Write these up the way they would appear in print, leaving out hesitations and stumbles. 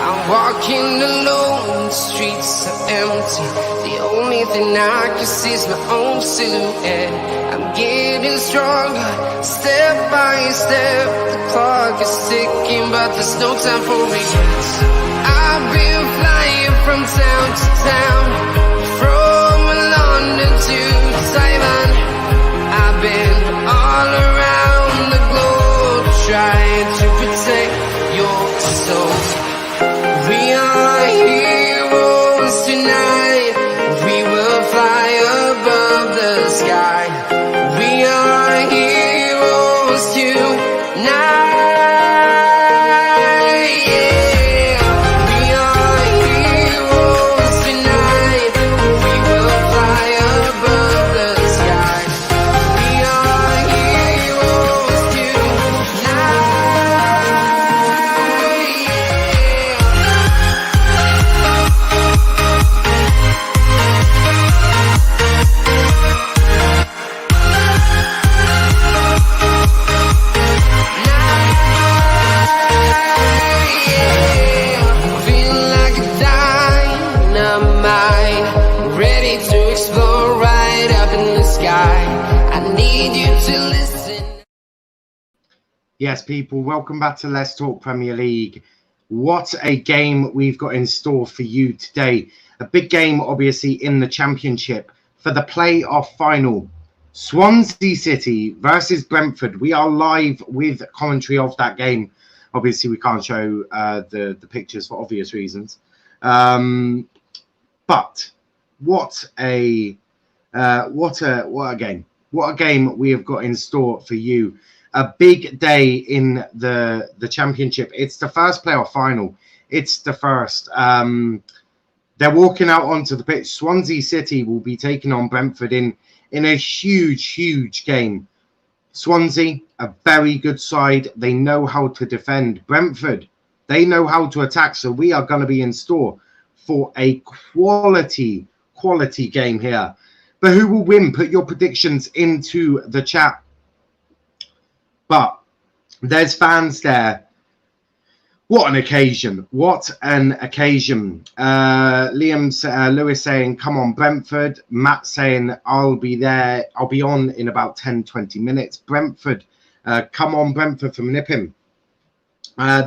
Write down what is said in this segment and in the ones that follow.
I'm walking alone, the streets are empty. The only thing I can see is my own silhouette. I'm getting stronger, step by step. The clock is ticking, but there's no time for regrets. I've been flying from town to town, from London to Taiwan. I've been all around the globe, trying to protect your soul. We are heroes tonight. We will fly above the sky. We are heroes tonight. Yeah. We are heroes tonight. We will fly above the sky. We are heroes tonight. Feeling like a dynamite, ready to explore right up in the sky. I need you to listen. Yes, people, welcome back to Let's Talk Premier League. What a game we've got in store for you today. A big game, obviously, in the Championship for the playoff final. Swansea City versus Brentford. We are live with commentary of that game. Obviously, we can't show the pictures for obvious reasons. But what a game! What a game we have got in store for you. A big day in the Championship. It's the first playoff final. It's the first. They're walking out onto the pitch. Swansea City will be taking on Brentford in a huge game. Swansea, a very good side. They know how to defend. Brentford, they know how to attack. So we are going to be in store for a quality game here. But who will win? Put your predictions into the chat. But there's fans there. What an occasion. What an occasion. Lewis saying, come on, Brentford. Matt saying, I'll be there. I'll be on in about 10-20 minutes. Brentford. Come on, Brentford from Nippim.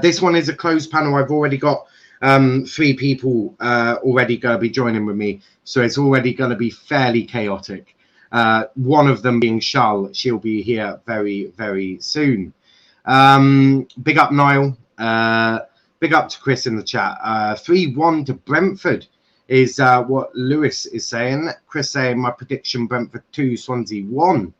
This one is a closed panel. I've already got 3 people already going to be joining with me. So it's already going to be fairly chaotic. One of them being Charles. She'll be here very soon. Big up, Niall. Big up to Chris in the chat. 3-1 to Brentford is what Lewis is saying. Chris saying, my prediction, Brentford 2, Swansea 1.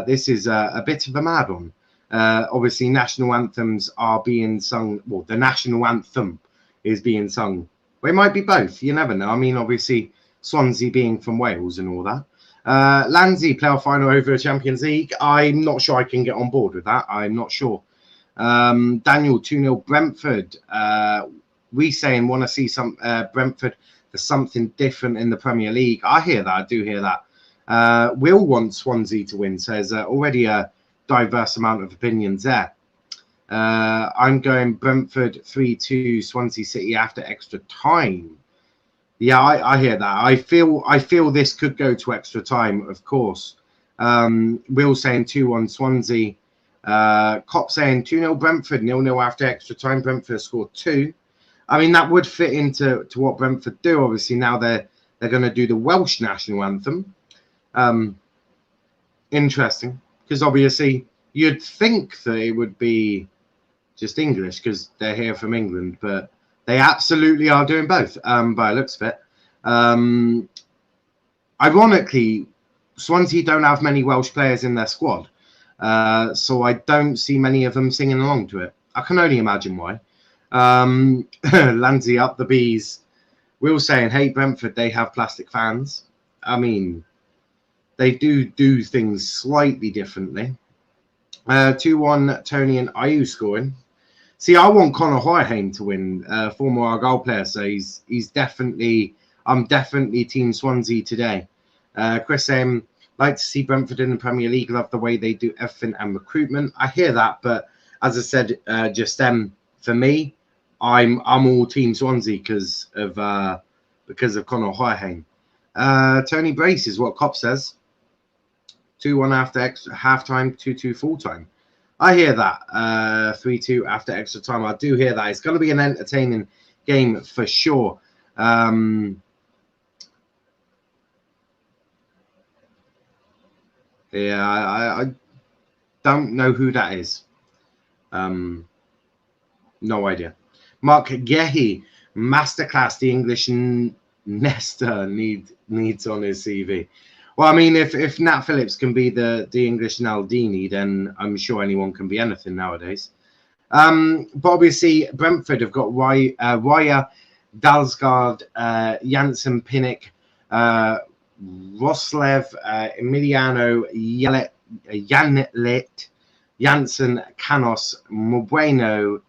This is a bit of a mad one. Obviously, national anthems are being sung. Well, the national anthem is being sung. Well, it might be both. You never know. I mean, obviously, Swansea being from Wales and all that. Landsey, playoff final over the Champions League. I'm not sure I can get on board with that. I'm not sure. Daniel, 2-0 Brentford. We saying want to see some Brentford. There's something different in the Premier League. I hear that. I do hear that. Will want Swansea to win. So there's already a diverse amount of opinions there. I'm going Brentford 3-2 Swansea City after extra time. Yeah, I hear that. I feel this could go to extra time, of course. Will saying 2-1 Swansea. Cop saying 2-0 Brentford, 0-0 after extra time. Brentford scored 2. I mean, that would fit into what Brentford do. Obviously, now they're going to do the Welsh national anthem. Interesting, because obviously you'd think that it would be just English because they're here from England, but they absolutely are doing both. By the looks of it. Ironically, Swansea don't have many Welsh players in their squad. So I don't see many of them singing along to it. I can only imagine why. Landsey up the bees. Will saying, hey, Brentford, they have plastic fans. I mean, they do things slightly differently. 2-1 Tony and Ayew scoring. See, I want Conor Hoyheim to win, former Argyle player. So he's definitely, I'm definitely Team Swansea today. Chris saying, like to see Brentford in the Premier League. Love the way they do everything and recruitment. I hear that, but as I said just then, for me, I'm all team Swansea because of Conor Hoyhane. Tony Brace is what Cop says. 2-1 after extra half time, 2-2 full time. I hear that. 3-2 after extra time. I do hear that. It's going to be an entertaining game for sure. Yeah, I don't know who that is. No idea. Mark Gehi, masterclass. The English Nesta needs on his CV. Well, I mean, if Nat Phillips can be the English Naldini, then I'm sure anyone can be anything nowadays. But obviously, Brentford have got Raya, Dalsgaard, Janssen Pinnock, Roslev, Emiliano Yanlet, Janssen Canos, Mobueno.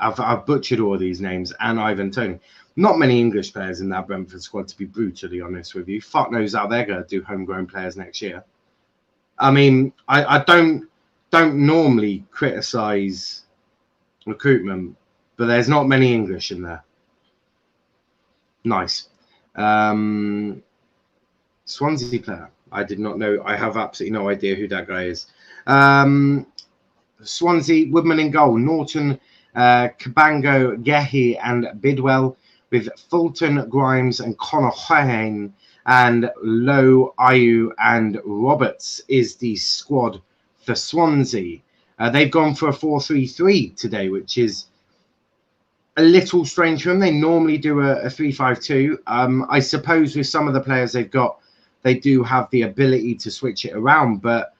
I've butchered all these names, and Ivan Toney. Not many English players in that Brentford squad, to be brutally honest with you. Fuck knows how they're going to do homegrown players next year. I mean, I don't normally criticise recruitment, but there's not many English in there. Nice. Swansea player. I did not know. I have absolutely no idea who that guy is. Swansea, Woodman in goal. Norton, Cabango, Gehi, and Bidwell, with Fulton, Grimes, and Conor Hoyhane, and Lowe, Ayew, and Roberts is the squad for Swansea. They've gone for a 4-3-3 today, which is a little strange for them. They normally do a 3-5-2. I suppose with some of the players they've got, they do have the ability to switch it around, but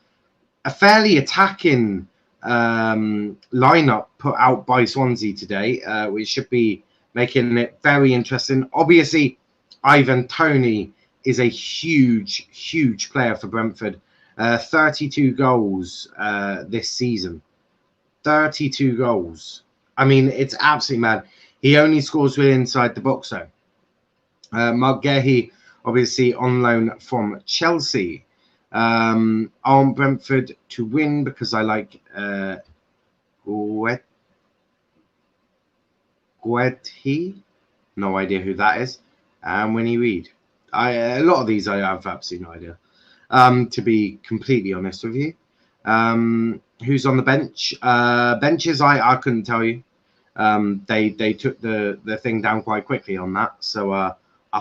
a fairly attacking lineup put out by Swansea today, which should be making it very interesting. Obviously, Ivan Toney is a huge player for Brentford. 32 goals this season. 32 goals. I mean, it's absolutely mad. He only scores with inside the box though. Mark Gehi, obviously on loan from Chelsea. On Brentford to win because I like Guetti. No idea who that is. And Winnie Reed. A lot of these I have absolutely no idea. To be completely honest with you. Who's on the bench? Benches, I couldn't tell you. They took the thing down quite quickly on that, so I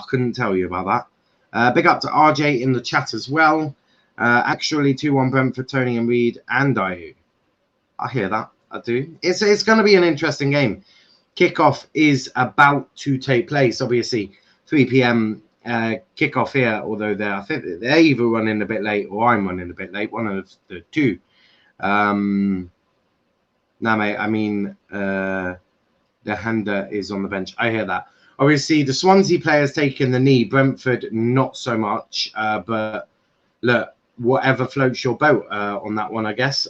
couldn't tell you about that. Big up to RJ in the chat as well. Actually 2-1 Brentford, Tony and Reed and Ayew. I hear that. I do. It's going to be an interesting game. Kickoff is about to take place. Obviously, 3 p.m. Kickoff here. Although I think they're either running a bit late or I'm running a bit late. One of the two. Nah, mate. I mean, the Handa is on the bench. I hear that. Obviously, the Swansea players taking the knee. Brentford not so much. But look, whatever floats your boat on that one, I guess.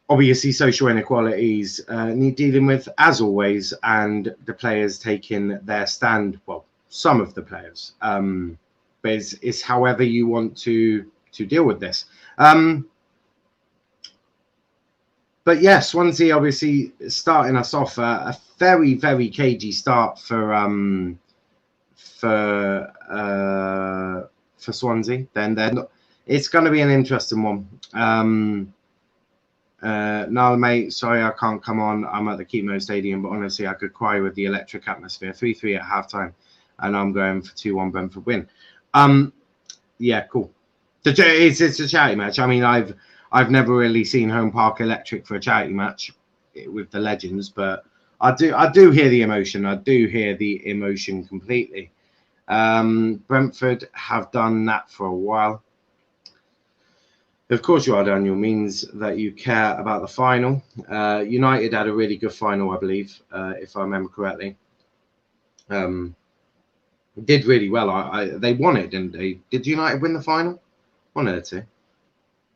Obviously, social inequalities need dealing with, as always, and the players taking their stand. Well, some of the players, but it's however you want to deal with this. But yeah, Swansea obviously starting us off a very cagey start for Swansea. Then it's going to be an interesting one. Niall, mate, sorry I can't come on. I'm at the Chemo Stadium, but honestly, I could cry with the electric atmosphere. 3-3 at halftime, and I'm going for 2-1 Brentford win. Yeah, cool. It's a charity match. I mean, I've never really seen Home Park Electric for a charity match with the legends, but I do hear the emotion. I do hear the emotion completely. Brentford have done that for a while. Of course you are, Daniel, means that you care about the final. United had a really good final, I believe, if I remember correctly. Did really well. They won it, didn't they? Did United win the final? One of the two.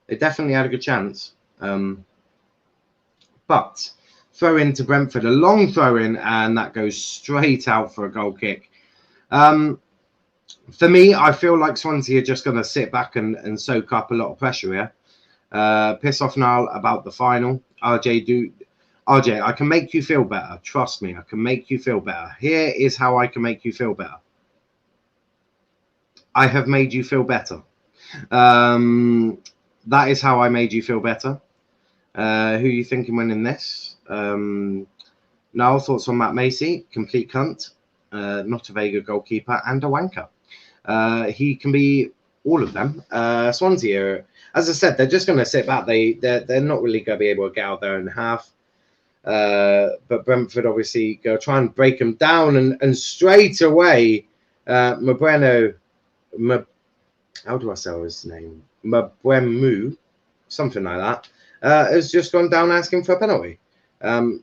They definitely had a good chance. But throw in to Brentford, a long throw in, and that goes straight out for a goal kick. For me, I feel like Swansea are just going to sit back and soak up a lot of pressure here. Piss off Niall about the final. RJ RJ, I can make you feel better. Trust me, I can make you feel better. Here is how I can make you feel better. I have made you feel better. That is how I made you feel better. Who are you thinking winning this? Niall, thoughts on Matt Macy? Complete cunt. Not a very good goalkeeper and a wanker. He can be all of them. Swansea, as I said, they're just going to sit back. They're not really going to be able to get out there and half. But Brentford obviously go try and break them down, and straight away, Mabreno, how do I say his name? Mabremu, something like that, has just gone down asking for a penalty.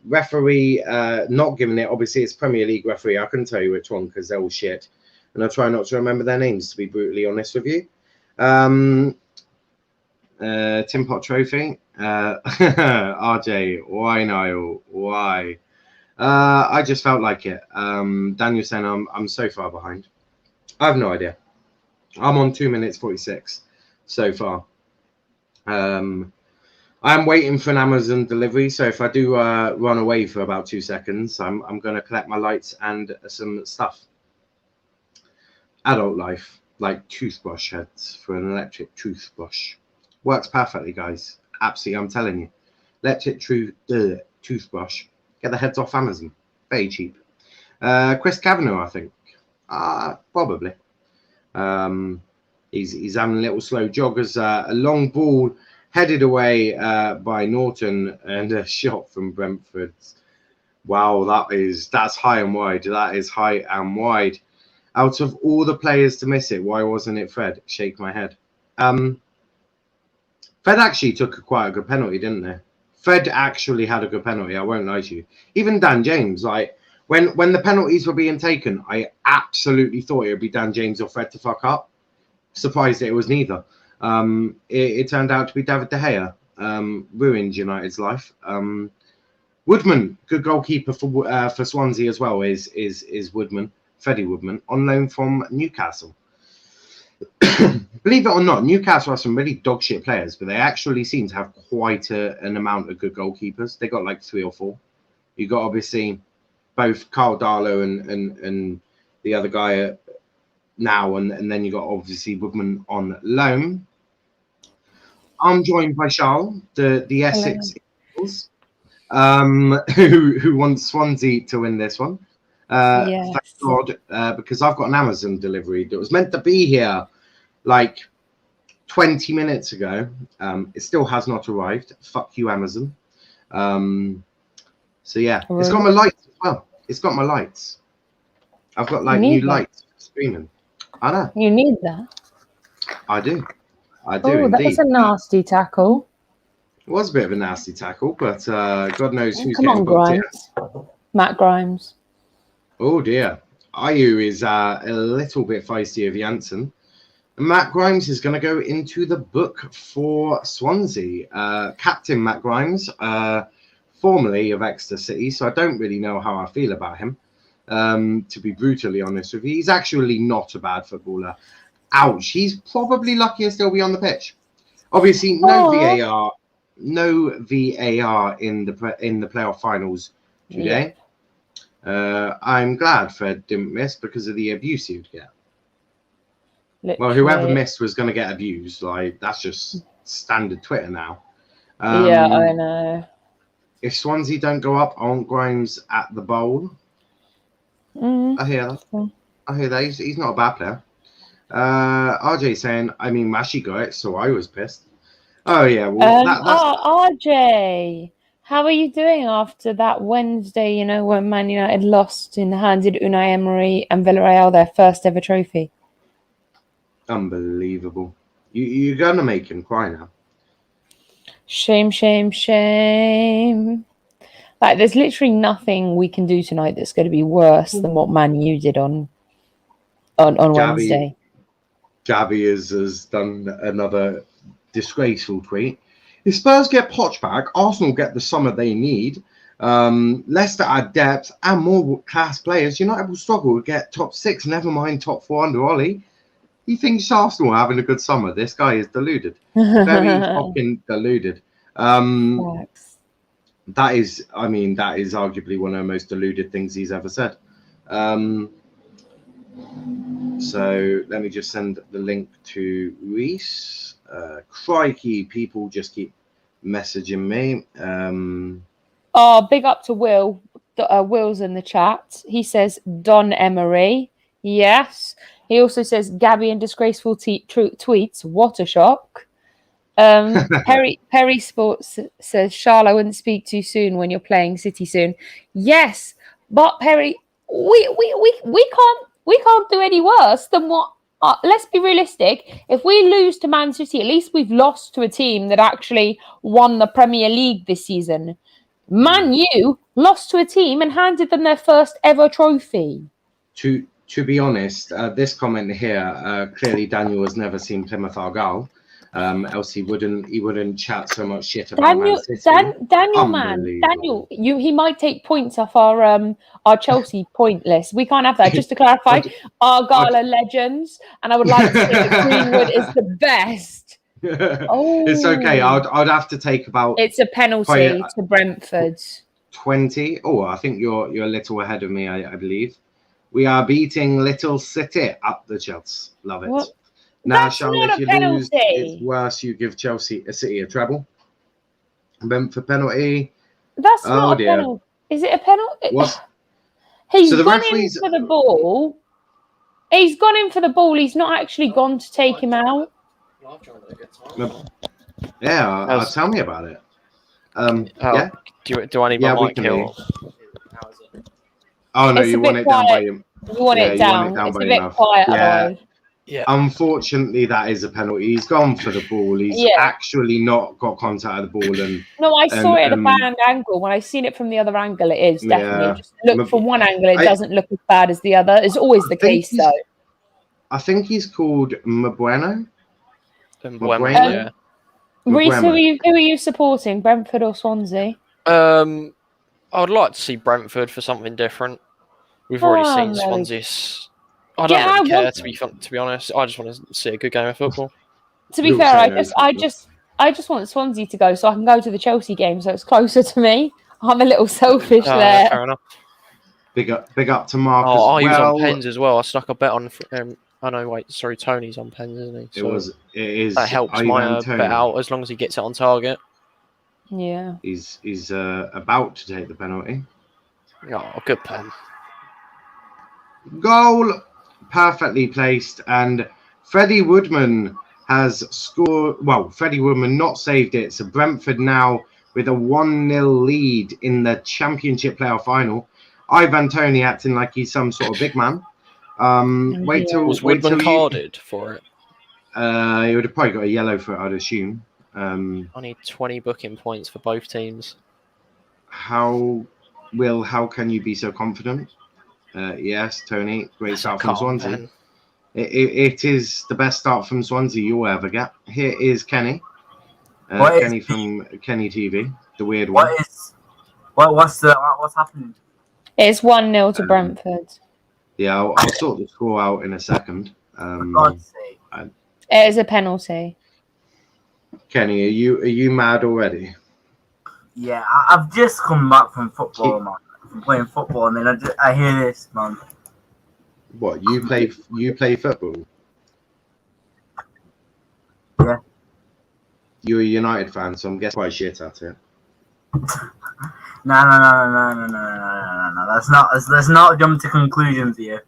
Referee not giving it. Obviously, it's Premier League referee. I couldn't tell you which one because they're all shit, and I try not to remember their names, to be brutally honest with you. Tim Pot Trophy. RJ, why Niall? Why? I just felt like it. Daniel saying I'm so far behind. I have no idea. I'm on 2 minutes 46 so far. I'm waiting for an Amazon delivery, so if I do run away for about 2 seconds, I'm going to collect my lights and some stuff. Adult life, like toothbrush heads for an electric toothbrush. Works perfectly, guys. Absolutely, I'm telling you. Electric toothbrush. Get the heads off Amazon. Very cheap. Chris Kavanagh, I think. Probably. He's having a little slow jog as a long ball headed away by Norton and a shot from Brentford. Wow, that's high and wide. That is high and wide. Out of all the players to miss it, why wasn't it Fred? Shake my head. Fred actually took quite a good penalty, didn't they? Fred actually had a good penalty. I won't lie to you. Even Dan James, like when the penalties were being taken, I absolutely thought it would be Dan James or Fred to fuck up. Surprised that it was neither. It turned out to be David De Gea. Ruined United's life. Woodman, good goalkeeper for Swansea as well, is Woodman, Freddie Woodman, on loan from Newcastle. Believe it or not, Newcastle have some really dog shit players, but they actually seem to have quite an amount of good goalkeepers. They got like 3 or 4. You got obviously both Carl Darlow and the other guy now, and then you got obviously Woodman on loan. I'm joined by Charles, the Essex Eagles, who wants Swansea to win this one. Yes. Thank God, because I've got an Amazon delivery that was meant to be here like 20 minutes ago. It still has not arrived. Fuck you, Amazon. So yeah, it's got my lights as well. It's got my lights. I've got like new lights screaming. I know. You need that. I do. Oh, indeed. that was a nasty tackle. It was a bit of a nasty tackle, but God knows who's Come on, getting Grimes. Matt Grimes. Oh dear. Ayew is a little bit feisty of Janssen. Matt Grimes is going to go into the book for Swansea. Captain Matt Grimes, formerly of Exeter City, so I don't really know how I feel about him, to be brutally honest with you. He's actually not a bad footballer. Ouch. He's probably lucky to still be on the pitch. Obviously, no VAR in the playoff finals today. Yeah. I'm glad Fred didn't miss because of the abuse he would get. Literally. Well, whoever missed was going to get abused. Like, that's just standard Twitter now. Yeah, I know. If Swansea don't go up, I want Grimes at the bowl. I hear that. I hear that. He's not a bad player. RJ saying, I mean, Mashi got it, so I was pissed. Oh, yeah. Well, RJ, how are you doing after that Wednesday, you know, when Man United lost and handed Unai Emery and Villarreal their first ever trophy? Unbelievable. You're going to make him cry now. Shame, shame, shame. Like, there's literally nothing we can do tonight that's going to be worse than what Man U did on Wednesday. Gavi has done another disgraceful tweet. If Spurs get Poch back, Arsenal get the summer they need. Leicester add depth and more class players. United will struggle to get top 6, never mind top 4 under Ollie. He thinks Arsenal are having a good summer. This guy is deluded. Very fucking deluded. That is arguably one of the most deluded things he's ever said. So let me just send the link to Reese. Crikey, people just keep messaging me. Big up to Will. Will's in the chat. He says Don Emery. Yes. He also says Gabby and disgraceful tweets. What a shock. Perry Sports says, Charles, I wouldn't speak too soon when you're playing City soon. Yes, but Perry, we can't do any worse than what. Let's be realistic. If we lose to Man City, at least we've lost to a team that actually won the Premier League this season. Man U lost to a team and handed them their first ever trophy. To be honest, this comment here, clearly Daniel has never seen Plymouth Argyle. Else he wouldn't chat so much shit about Man City. Daniel, he might take points off our Chelsea point list. We can't have that. Just to clarify, Argyle are legends, and I would like to say that Greenwood is the best. Oh, it's okay. I'd have to take about. It's a penalty to Brentford. 20. Oh, I think you're a little ahead of me. I believe we are beating Little City up the Chelsea. Love it. What? Now, That's Charlotte, not if a you penalty. lose, it's worse. You give City a treble. Brentford penalty. That's not a penalty. Is it a penalty? What? He's gone in for the ball. He's gone in for the ball. He's not actually gone to take him out. Yeah, tell me about it. Yeah. Do I need my mic here? Oh no, you want it down by him. You want it down. It's a bit quiet. Yeah. Yeah. Unfortunately, that is a penalty. He's gone for the ball. He's actually not got contact of the ball. No, I saw it at a bad angle. When I seen it from the other angle, it is definitely. Yeah. Just look from one angle, it doesn't look as bad as the other. It's always the case, though. I think he's called Mbueno. Yeah. Reece, who are you supporting, Brentford or Swansea? I would like to see Brentford for something different. We've already seen Swansea's. I don't really care to be honest. I just want to see a good game of football. To be fair, I just want Swansea to go so I can go to the Chelsea game, so it's closer to me. I'm a little selfish there. Fair enough. Big up to Mark. He was on pens as well. I stuck a bet on. Tony's on pens, isn't he? So it is. That helps my bet out as long as he gets it on target. Yeah. He's about to take the penalty. Oh, good pen. Goal. Perfectly placed, and Freddie Woodman has scored. Well, Freddie Woodman not saved it, so Brentford now with a 1-0 lead in the Championship playoff final. Ivan Toney acting like he's some sort of big man. Was Woodman carded for it? He would have probably got a yellow for it, I'd assume. I need 20 booking points for both teams. How can you be so confident? Yes, Tony, great start from Swansea. It is the best start from Swansea you'll ever get. Here is Kenny. Kenny from Kenny TV, the weird one. What's happening? It's 1-0 to Brentford. Yeah, I'll sort the score out in a second. It is a penalty. Kenny, are you mad already? Yeah, I've just come back from football, man. From playing football, and then I hear this, man. What, you play football? Yeah. You're a United fan, so I'm guessing quite shit at it. No. Let's not jump to conclusions here.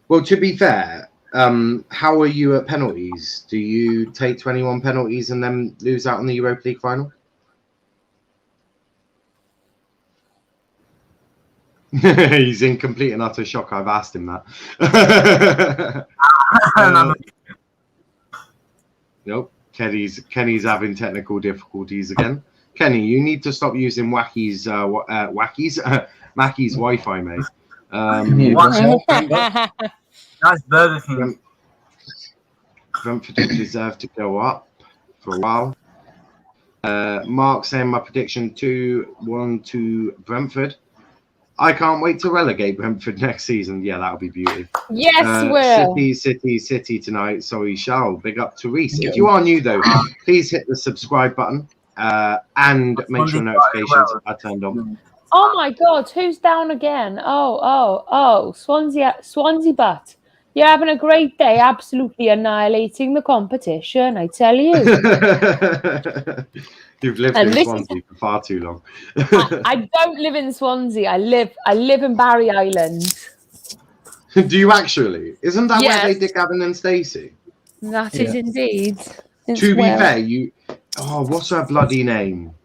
Well, to be fair, how are you at penalties? Do you take 21 penalties and then lose out on the Europa League final? He's in complete and utter shock. I've asked him that. Nope. Kenny's having technical difficulties again. Kenny, you need to stop using Macky's Wi-Fi, mate. That's Burger King. Brentford deserve to go up for a while. Mark saying my prediction 2-1 to Brentford. I can't wait to relegate Brentford next season. Yeah, that'll be beauty. Yes, Will. City tonight. Sorry, Charles. Big up to Reese. If you are new, though, please hit the subscribe button. and make sure notifications are turned on. Oh my God, who's down again? Oh, Swansea butt. You're having a great day, absolutely annihilating the competition, I tell you. You've lived in Swansea for far too long. I don't live in Swansea. I live in Barry Island. Do you actually? Isn't that where they did Gavin and Stacey? That is indeed. To be fair, what's her bloody name?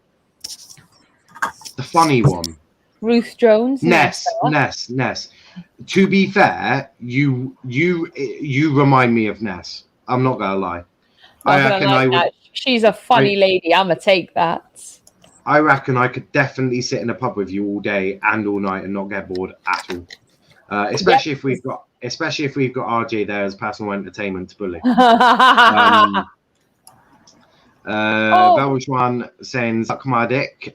The funny one. Ruth Jones. Ness. To be fair, you remind me of Ness. I'm not gonna lie. She's a funny lady. I'ma take that. I reckon I could definitely sit in a pub with you all day and all night and not get bored at all. Especially if we've got RJ there as personal entertainment to bully. Velshwan saying suck my dick.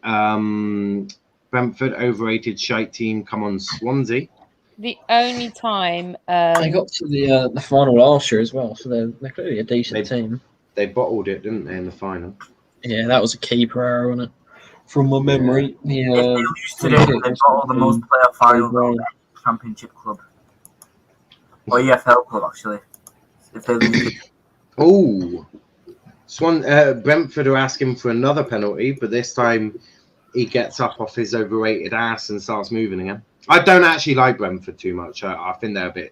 Brentford overrated shite team. Come on, Swansea. The only time they got to the final last year as well, so they're clearly a decent team. They bottled it, didn't they, in the final? Yeah, that was a keeper error, wasn't it? From my memory, they used to do it. They bottled the most player final in the Championship club or EFL club actually. If they Brentford are asking for another penalty, but this time he gets up off his overrated ass and starts moving again. I don't actually like Brentford too much. I think they're a bit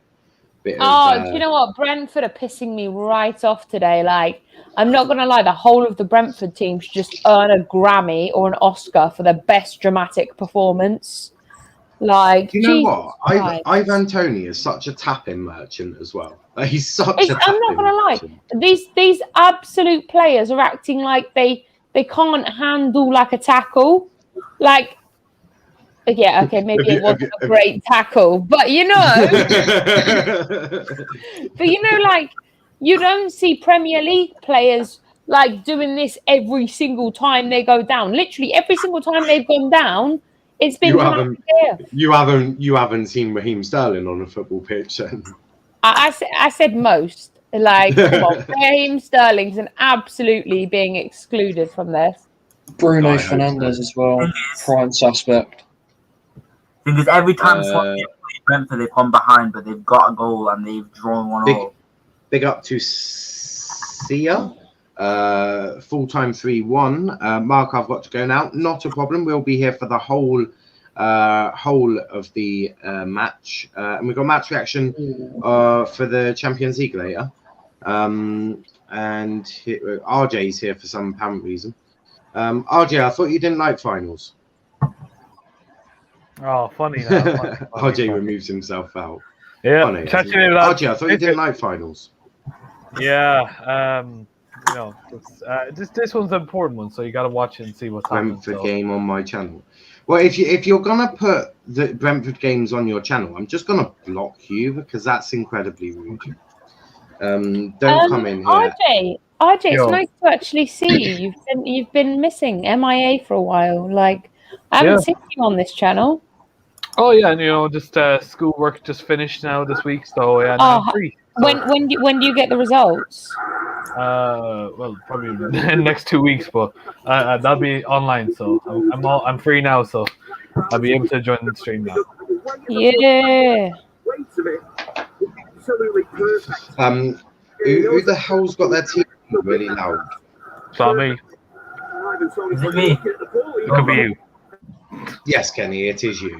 do you know what? Brentford are pissing me right off today. Like, I'm not going to lie, the whole of the Brentford team should just earn a Grammy or an Oscar for their best dramatic performance. Like, you know what? Ivan Toney is such a tapping merchant as well. He's such a I'm not going to lie. These absolute players are acting like they can't handle like a tackle. Like, yeah, okay, maybe it wasn't a great tackle, but like, you don't see Premier League players like doing this every single time they go down. Literally every single time they've gone down, it's been you haven't seen Raheem Sterling on a football pitch. I said most. Like, come on, Raheem Sterling's absolutely being excluded from this. Bruno Fernandes as well, prime suspect. Because every time Swansea played Brentford, they've gone behind, but they've got a goal and they've drawn one all. Big up to Sia. Full-time 3-1. Mark, I've got to go now. Not a problem. We'll be here for the whole of the match. And we've got match reaction for the Champions League later. And RJ's here for some apparent reason. RJ, I thought you didn't like finals. Oh, funny. RJ removes himself out. Yeah, funny, RJ, I thought you didn't like finals. Yeah, this one's an important one, so you got to watch it and see what's happening. Brentford game on my channel. Well, if you're gonna put the Brentford games on your channel, I'm just gonna block you because that's incredibly rude. Don't come in here. RJ, it's nice to actually see you. You've been missing MIA for a while. Like, I haven't seen you on this channel. Oh yeah, and just schoolwork just finished now this week, so yeah, now I'm free. So. When do you get the results? Well, probably in the next 2 weeks, but that'll be online, so I'm free now, so I'll be able to join the stream now. Yeah. Who the hell's got their TV really loud? It's not me. Is it me? It could be you. Yes, Kenny, it is you.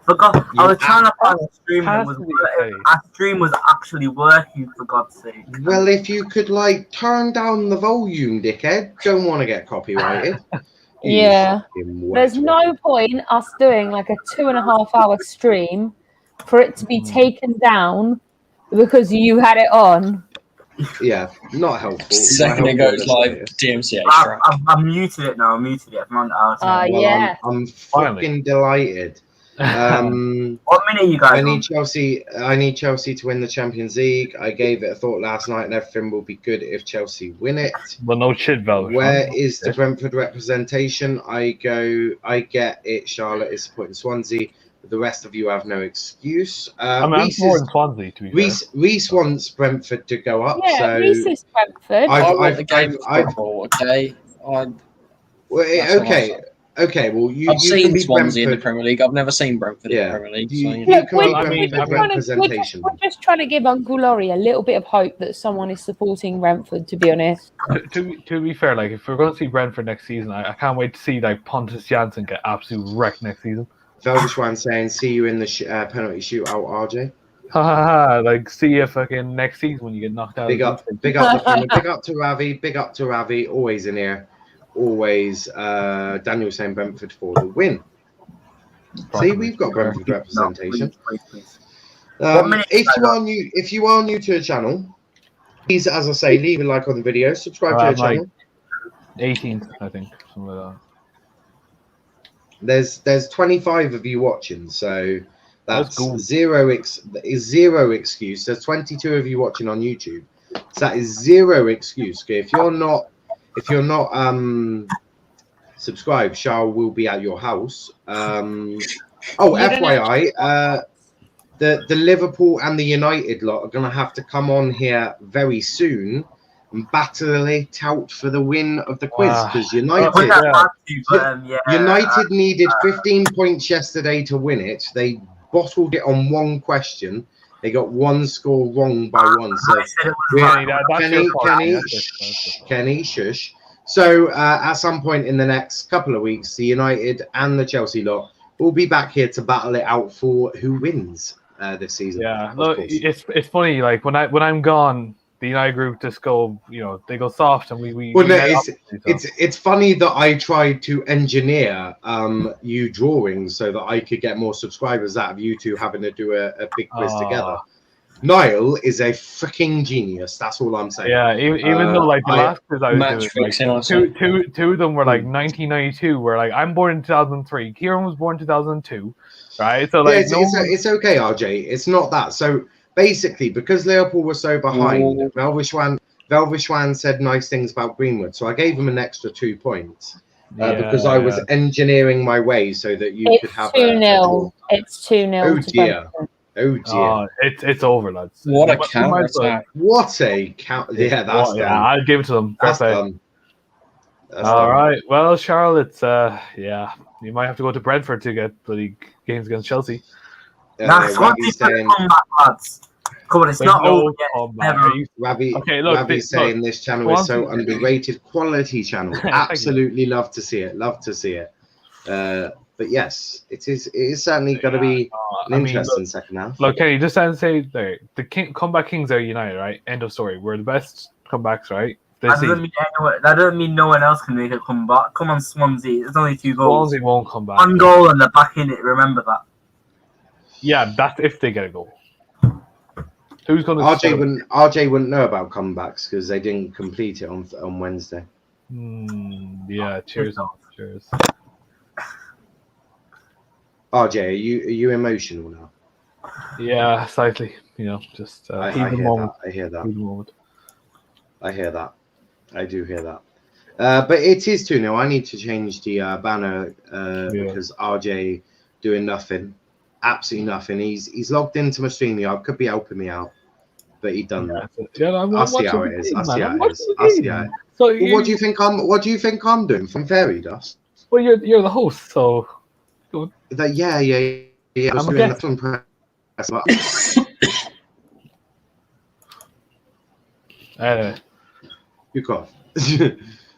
For God, I was trying to find a stream that was our stream was actually working, for God's sake. Well, if you could turn down the volume, dickhead. Don't want to get copyrighted. Yeah. There's no point us doing like a 2.5 hour stream for it to be taken down because you had it on. Yeah, not helpful. The second it goes live, DMCA strike. I've muted it now. Yeah. I'm fucking delighted. What minute you guys? I need Chelsea to win the Champions League. I gave it a thought last night, and everything will be good if Chelsea win it. Well, no shit, Val. Where is the Brentford representation? I get it. Charlotte is supporting Swansea. The rest of you have no excuse. I'm more in Swansea, to be fair. Reese wants Brentford to go up. Yeah, so Reese is Brentford. I want the game of football, okay? Okay, well, I've seen Swansea Brentford in the Premier League. I've never seen Brentford in the Premier League. We're just trying to give Uncle Laurie a little bit of hope that someone is supporting Brentford, to be honest. To be fair, like, if we're going to see Brentford next season, I can't wait to see, like, Pontus Jansson get absolute wrecked next season. Velvishwan saying, see you in the penalty shootout, RJ. Like, see you fucking next season when you get knocked out. Big up to Ravi. Big up to Ravi. Always in here. Always. Daniel saying Brentford for the win. See, we've got Brentford representation. If you are new to the channel, please, as I say, leave a like on the video, subscribe to the channel. 18th, I think, something like that. There's 25 of you watching, so that's cool. zero excuse. There's 22 of you watching on YouTube, so that is zero excuse. Okay, if you're not subscribed, Charles will be at your house. FYI, the Liverpool and the United lot are going to have to come on here very soon and battle it out for the win of the quiz, because United needed 15 points yesterday to win it. They bottled it on one question. They got one score wrong by one. So Kenny, shush. So at some point in the next couple of weeks, the United and the Chelsea lot will be back here to battle it out for who wins this season. Yeah, look, it's funny. Like when I'm gone, the United group just go, they go soft, and we. Well, it's funny that I tried to engineer you drawings so that I could get more subscribers out of you two having to do a big quiz together. Niall is a freaking genius. That's all I'm saying. Yeah, even though like the last quiz I was doing, two of them were like 1992. Where like I'm born in 2003. Kieran was born in 2002, right? So like it's okay, RJ. It's not that. So basically, because Liverpool were so behind, Velvishwan said nice things about Greenwood, so I gave him an extra 2 points because I was engineering my way so that you could have 2-0. It's 2-0. Oh dear. Oh dear. It's over, lads. What a counter attack. What a count. Yeah, that's done. Yeah, I'll give it to them. That's done. All right. Well, Charlotte, you might have to go to Brentford to get the games against Chelsea. Ravi's saying, come on, it's not over yet. Ravi's saying this channel is so underrated. Quality channel. Absolutely love to see it. Love to see it. But yes, it is certainly going to be an interesting second half. Look, Kenny, just say there, the comeback kings are United, right? End of story. We're the best comebacks, right? That doesn't mean no one else can make a comeback. Come on, Swansea. There's only 2 goals. Swansea won't come back. 1 goal and they're back in it. Remember that. Yeah, that's if they get a goal. Who's going to RJ wouldn't know about comebacks because they didn't complete it on Wednesday. Yeah, cheers. Cheers. RJ, are you emotional now? Yeah, slightly. Just I hear that. I do hear that. But it is 2-0. I need to change the banner because RJ doing nothing, absolutely nothing. He's logged into my StreamYard, could be helping me out, but he done that. I'll see how it is. So what do you think I'm doing from Fairy Dust? Well, you're the host, so. Yeah. I'm a guest. You got.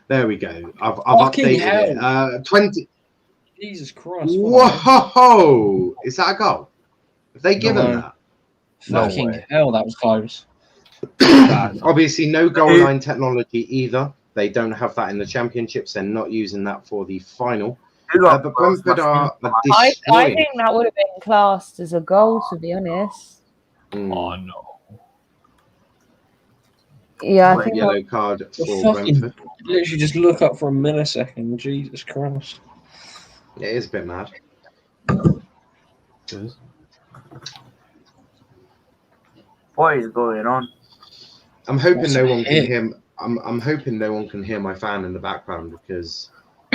There we go. I've updated it. 20. Jesus Christ! Whoa! Is that a goal? Have they given that? Fucking hell! That was close. Obviously, no goal line technology either. They don't have that in the championships. They're not using that for the final. But Brentford are I think that would have been classed as a goal, to be honest. Oh no. Yeah, I think yellow card for Brentford. Literally just look up for a millisecond. Jesus Christ. Yeah, it is a bit mad. What is going on? I'm hoping no one can hear. I'm hoping no one can hear my fan in the background because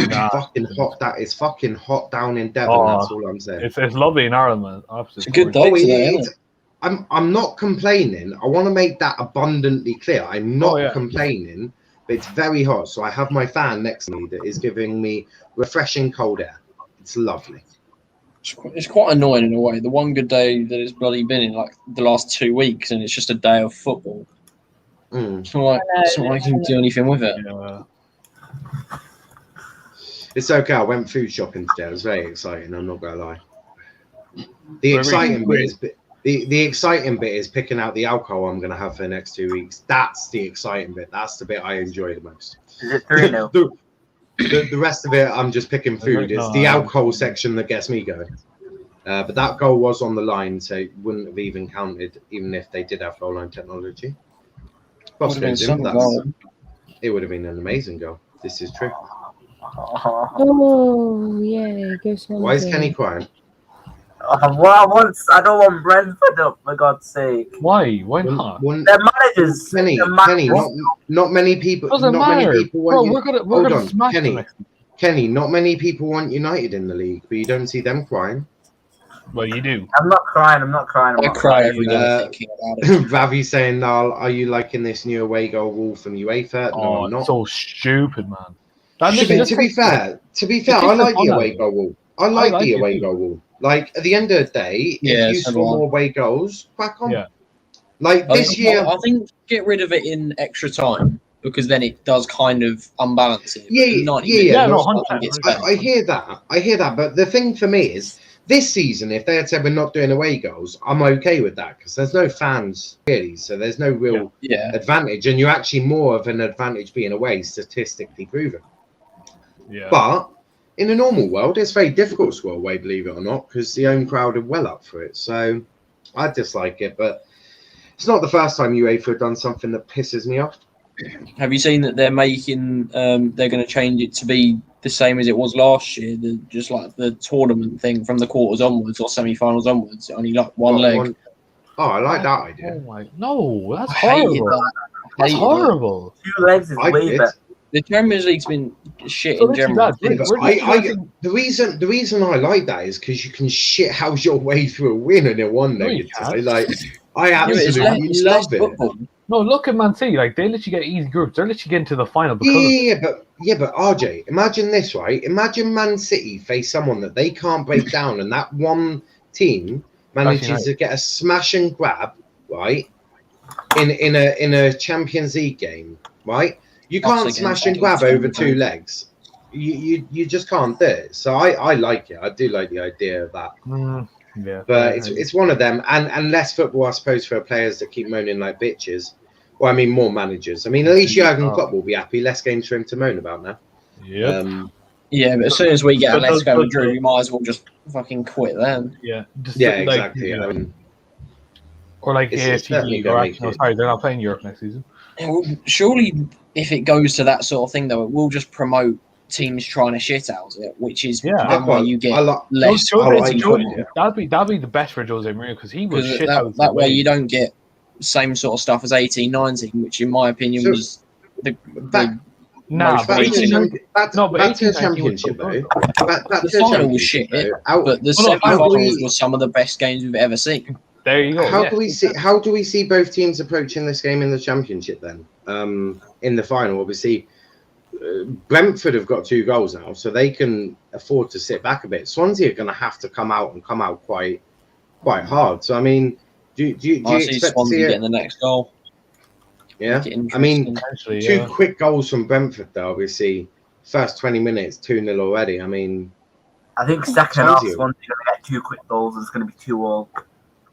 fucking hot. That is fucking hot down in Devon. That's all I'm saying. It's lovely in Ireland, man. It's a good day today, isn't it? I'm not complaining. I want to make that abundantly clear. I'm not complaining, but it's very hot. So I have my fan next to me that is giving me refreshing cold air. It's lovely. It's quite annoying in a way. The one good day that it's bloody been in like the last 2 weeks, and it's just a day of football. It's not like I can do anything with it. Yeah. It's okay. I went food shopping today. It was very exciting. I'm not gonna lie. The exciting bit is picking out the alcohol I'm gonna have for the next 2 weeks. That's the exciting bit. That's the bit I enjoy the most. Is it 3-0? The rest of it, I'm just picking food. It's the alcohol section that gets me going. But that goal was on the line, so it wouldn't have even counted, even if they did have goal line technology. It would have been an amazing goal. This is true. Oh, yeah. Why is Kenny crying? I don't want Brentford up, for God's sake. Why? Why not? Their managers. Kenny, not many people. Doesn't matter. We're gonna smash them. Kenny, not many people want United in the league, but you don't see them crying. Well, you do. I'm not crying. I cry every day thinking about it. Ravi saying, Niall, are you liking this new away goal rule from UEFA? No, I'm not. It's so stupid, man. To be fair, I like the away goal rule. I like the away goal rule. Like, at the end of the day, if you score more away goals, crack on. Yeah. Like, this year... I think get rid of it in extra time, because then it does kind of unbalance it. I hear that. But the thing for me is, this season, if they had said we're not doing away goals, I'm okay with that, because there's no fans, really, so there's no real advantage, and you're actually more of an advantage being away, statistically proven. Yeah. But... in a normal world, it's very difficult to score away, believe it or not, because the home crowd are well up for it. So I dislike it, but it's not the first time UEFA have done something that pisses me off. Have you seen that they're making, they're going to change it to be the same as it was last year, just like the tournament thing from the quarters onwards or semi-finals onwards, only like one leg? I like that idea. No, that's horrible. That's horrible. 2 legs is way better. The Champions League's been shit in general. The reason I like that is because you can shit house your way through a win in a one leg. Like, I absolutely love it. No, look at Man City. Like, they literally get easy groups. They're literally getting to the final. But RJ, imagine this, right? Imagine Man City face someone that they can't break down, and that one team manages to get a smash and grab, right? In a Champions League game, right? You can't smash and grab over 2 legs. You just can't do it. So I like it. I do like the idea of that. Yeah. But it's one of them. And less football, I suppose, for players that keep moaning like bitches. Well, I mean, more managers. I mean, at least Jurgen Klopp will be happy. Less games for him to moan about now. Yeah, but as soon as we get a Let's Go Madrid, we might as well just fucking quit then. Yeah. Exactly. I mean, or like AFC. Sorry, they're not playing Europe next season. Surely, if it goes to that sort of thing, though, it will just promote teams trying to shit out it, which is why you get less. That'd be the best for Jose Mourinho, because he was shit out. That way, you don't get same sort of stuff as 18-19, which, in my opinion, was the back to the championship, though. The final was shit, but the semi-finals were some of the best games we've ever seen. There you go. How do we see both teams approaching this game in the championship then? In the final, obviously, Brentford have got 2 goals now, so they can afford to sit back a bit. Swansea are going to have to come out quite hard. So I mean, do you expect Swansea to see getting the next goal? Yeah, I mean, 2 quick goals from Brentford though. Obviously, first 20 minutes, 2-0 already. I mean, I think second half Swansea are going to get 2 quick goals. It's going to be 2-2.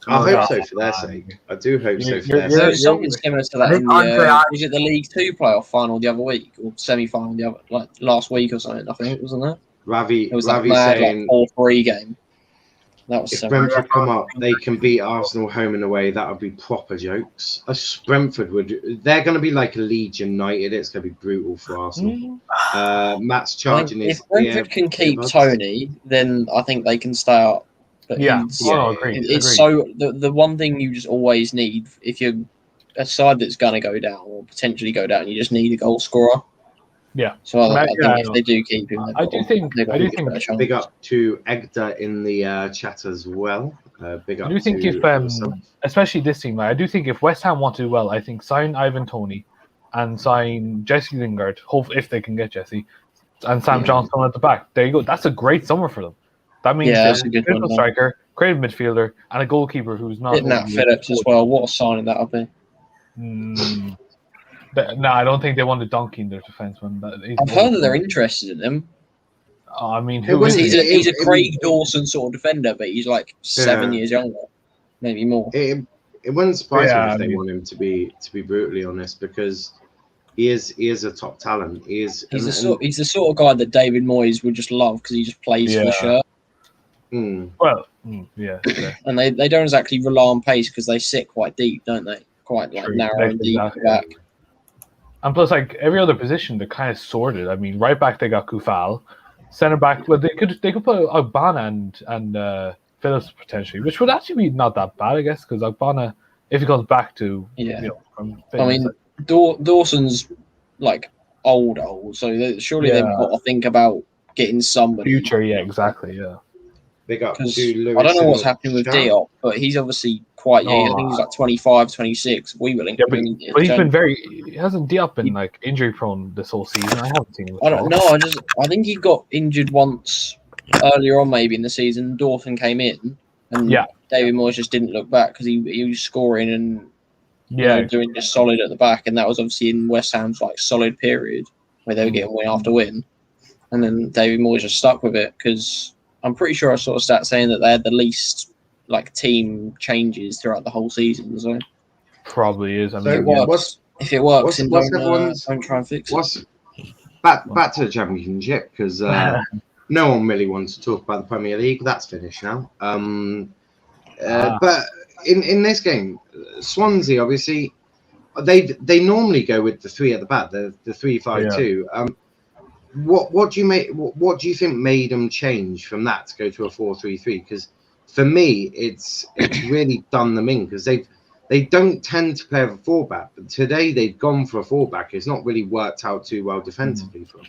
I hope so for their sake. I do hope so for their sake. There's something similar to that in was it the League 2 playoff final the other week, or semi-final the other, like last week or something? I think, wasn't it? Ravi saying 4-3 game. That was if Brentford come up, they can beat Arsenal home and away. That would be proper jokes. Brentford they're going to be like a Leeds United. It's going to be brutal for Arsenal. Matt's charging his. If Brentford can keep Tony, then I think they can stay up. But agreed. So the one thing you just always need, if you're a side that's going to go down or potentially go down, you just need a goal scorer. Yeah. So I think if they do keep him, I do think big up to Egda in the chat as well. Big up. I do think especially this team, I do think if West Ham want to do well, I think sign Ivan Toney and sign Jesse Lingard. Hope if they can get Jesse and Sam Johnstone at the back. There you go. That's a great summer for them. That means that's a good one, striker, creative midfielder, and a goalkeeper who's not. Nat Phillips as well. What a signing that'll be. No, I don't think they want a donkey in their defenseman. I've heard that they're interested in him. I mean, he's a Craig Dawson sort of defender, but he's like 7 years younger, maybe more. It wouldn't surprise me if they want him to be brutally honest, because he is a top talent. He's the sort of guy that David Moyes would just love because he just plays for the shirt. Well, yeah. And they don't exactly rely on pace because they sit quite deep, don't they? Quite narrow and deep back. And plus, like every other position, they're kind of sorted. I mean, right back they got Kufal, center back. Well, they could put Ogbonna and Phillips potentially, which would actually be not that bad, I guess, because Ogbonna, if he comes back to from fitness, Dawson's like old, so surely they've got to think about getting somebody. Future, exactly, Big up to Lewis. I don't know what's happening with Diop, but he's obviously quite young. I think he's like 25, 26. We will. But he's been he hasn't Diop been like injury prone this whole season. I haven't seen him. I don't know. I think he got injured once earlier on, maybe in the season. Dawson came in, and David Moyes just didn't look back because he was scoring and doing just solid at the back, and that was obviously in West Ham's like solid period where they were getting win after win, and then David Moyes just stuck with it because I'm pretty sure I saw a stat saying that they had the least like team changes throughout the whole season. So probably is. I mean, if it works, don't try and fix it. Back to the Championship, because no one really wants to talk about the Premier League. That's finished now. But in this game, Swansea obviously they normally go with the three at the back, the 3-5-2. What do you make? What do you think made them change from that to go to a 4-3-3? Because for me, it's really done them in, because they don't tend to play with a fullback, but today they've gone for a fullback. It's not really worked out too well defensively for them.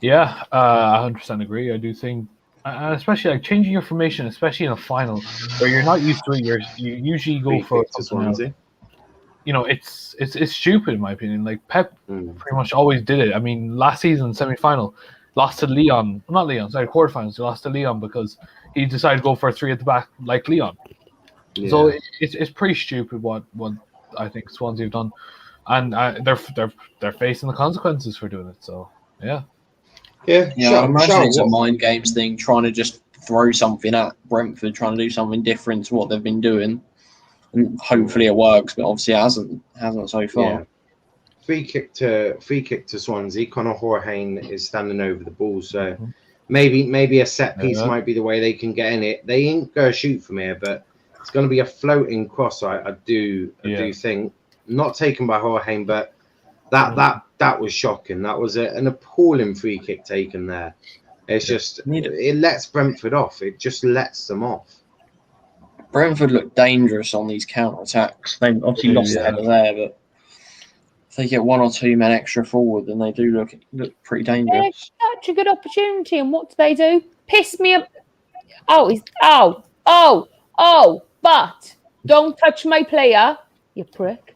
Yeah, 100% agree. I do think, especially like changing your formation, especially in a final where you're not used to it. You usually go for Swansea. It's stupid in my opinion. Like Pep pretty much always did it. I mean, last season semi-final, lost to quarterfinals. He lost to Lyon because he decided to go for a three at the back like Lyon. Yeah. So it's pretty stupid what I think Swansea have done, and they're facing the consequences for doing it. So yeah. I imagine it's a mind games thing, trying to just throw something at Brentford, trying to do something different to what they've been doing. And hopefully it works, but obviously it hasn't so far. Yeah. Free kick to Swansea. Conor Hourihane is standing over the ball, so maybe a set piece might be the way they can get in it. They ain't gonna shoot from here, but it's gonna be a floating cross. I do think, not taken by Hourihane, but that was shocking. That was an appalling free kick taken there. It's just it lets Brentford off. It just lets them off. Brentford look dangerous on these counter-attacks. They've obviously lost the header there, but if they get one or two men extra forward, then they do look pretty dangerous. It's such a good opportunity, and what do? Piss me up. But don't touch my player, you prick.